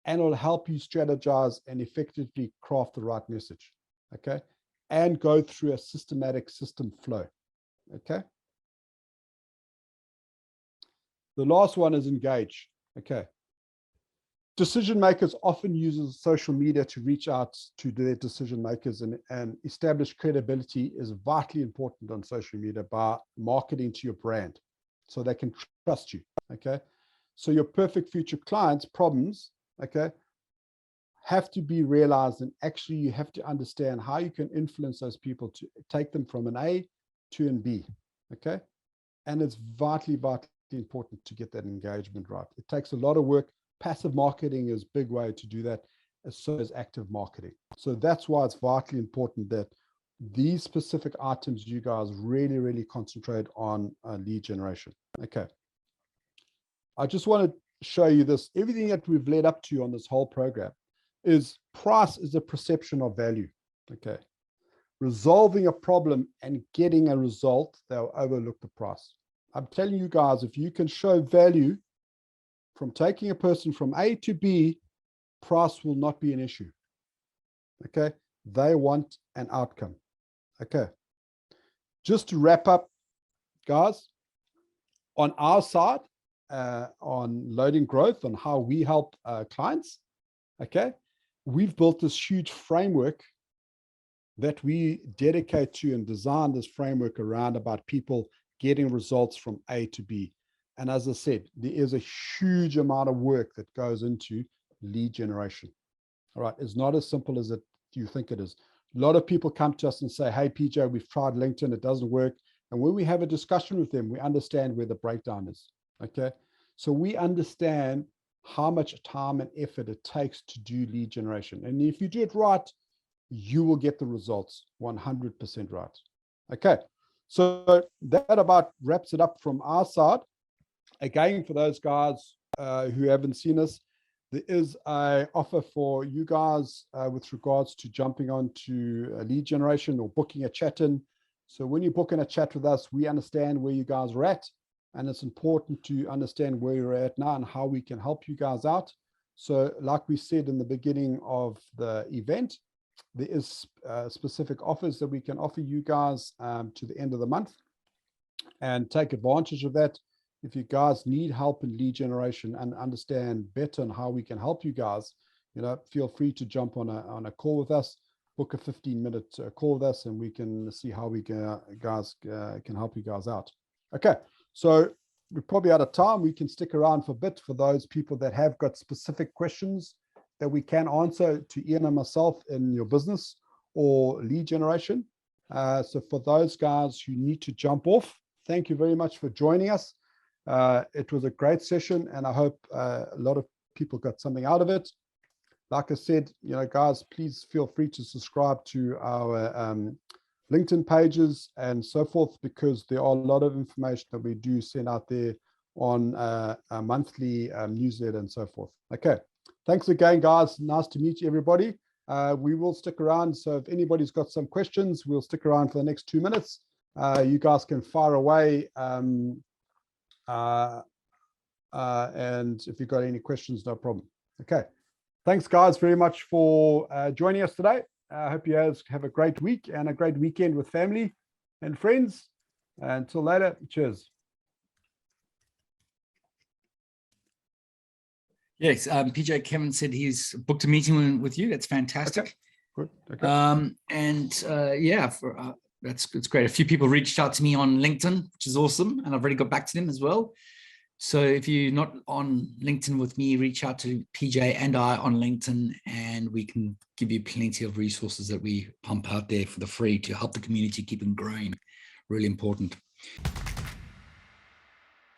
and it'll help you strategize and effectively craft the right message. Okay, and go through a systematic system flow. Okay, the last one is engage. Okay, decision makers often use social media to reach out to their decision makers, and establish credibility is vitally important on social media by marketing to your brand so they can trust you. Okay, so your perfect future clients' problems, okay, have to be realized, and actually you have to understand how you can influence those people to take them from an A to an B. Okay, and it's vitally important to get that engagement right. It takes a lot of work. Passive marketing is a big way to do that, as so as active marketing. So that's why it's vitally important that these specific items you guys really concentrate on lead generation. Okay, I just want to show you this. Everything that we've led up to on this whole program is price is a perception of value. Okay, resolving a problem and getting a result, they'll overlook the price. I'm telling you guys, if you can show value from taking a person from A to B, price will not be an issue. Okay, they want an outcome. Okay, just to wrap up, guys, on our side, on loading growth, on how we help clients. Okay, we've built this huge framework that we dedicate to and design this framework around about people getting results from A to B. And as I said, there is a huge amount of work that goes into lead generation. All right, it's not as simple as you think it is. A lot of people come to us and say, hey, PJ, we've tried LinkedIn, it doesn't work. And when we have a discussion with them, we understand where the breakdown is, okay? So we understand how much time and effort it takes to do lead generation. And if you do it right, you will get the results 100% right. Okay, so that about wraps it up from our side. Again, for those guys who haven't seen us, there is an offer for you guys with regards to jumping on to lead generation or booking a chat in. So when you book in a chat with us, we understand where you guys are at, and it's important to understand where you're at now and how we can help you guys out. So like we said in the beginning of the event, there is specific offers that we can offer you guys to the end of the month, and take advantage of that. If you guys need help in lead generation and understand better on how we can help you guys, feel free to jump on a call with us, book a 15-minute call with us, and we can see how we can help you guys out. Okay, so we're probably out of time. We can stick around for a bit for those people that have got specific questions that we can answer to Ian and myself in your business or lead generation. So for those guys who need to jump off, thank you very much for joining us. It was a great session, and I hope a lot of people got something out of it. Like I said, guys, please feel free to subscribe to our LinkedIn pages and so forth, because there are a lot of information that we do send out there on a monthly newsletter and so forth. Okay, thanks again, guys. Nice to meet you, everybody. We will stick around, so if anybody's got some questions, we'll stick around for the next 2 minutes. You guys can fire away. And if you've got any questions, no problem. Okay, thanks guys very much for joining us today. I hope you guys have a great week and a great weekend with family and friends. Until later, cheers. Yes, PJ, Kevin said he's booked a meeting with you. That's fantastic. Okay. Good. Okay. Yeah, it's great. A few people reached out to me on LinkedIn, which is awesome, and I've already got back to them as well. So if you're not on LinkedIn with me, reach out to PJ and I on LinkedIn, and we can give you plenty of resources that we pump out there for the free to help the community keep on growing. Really important.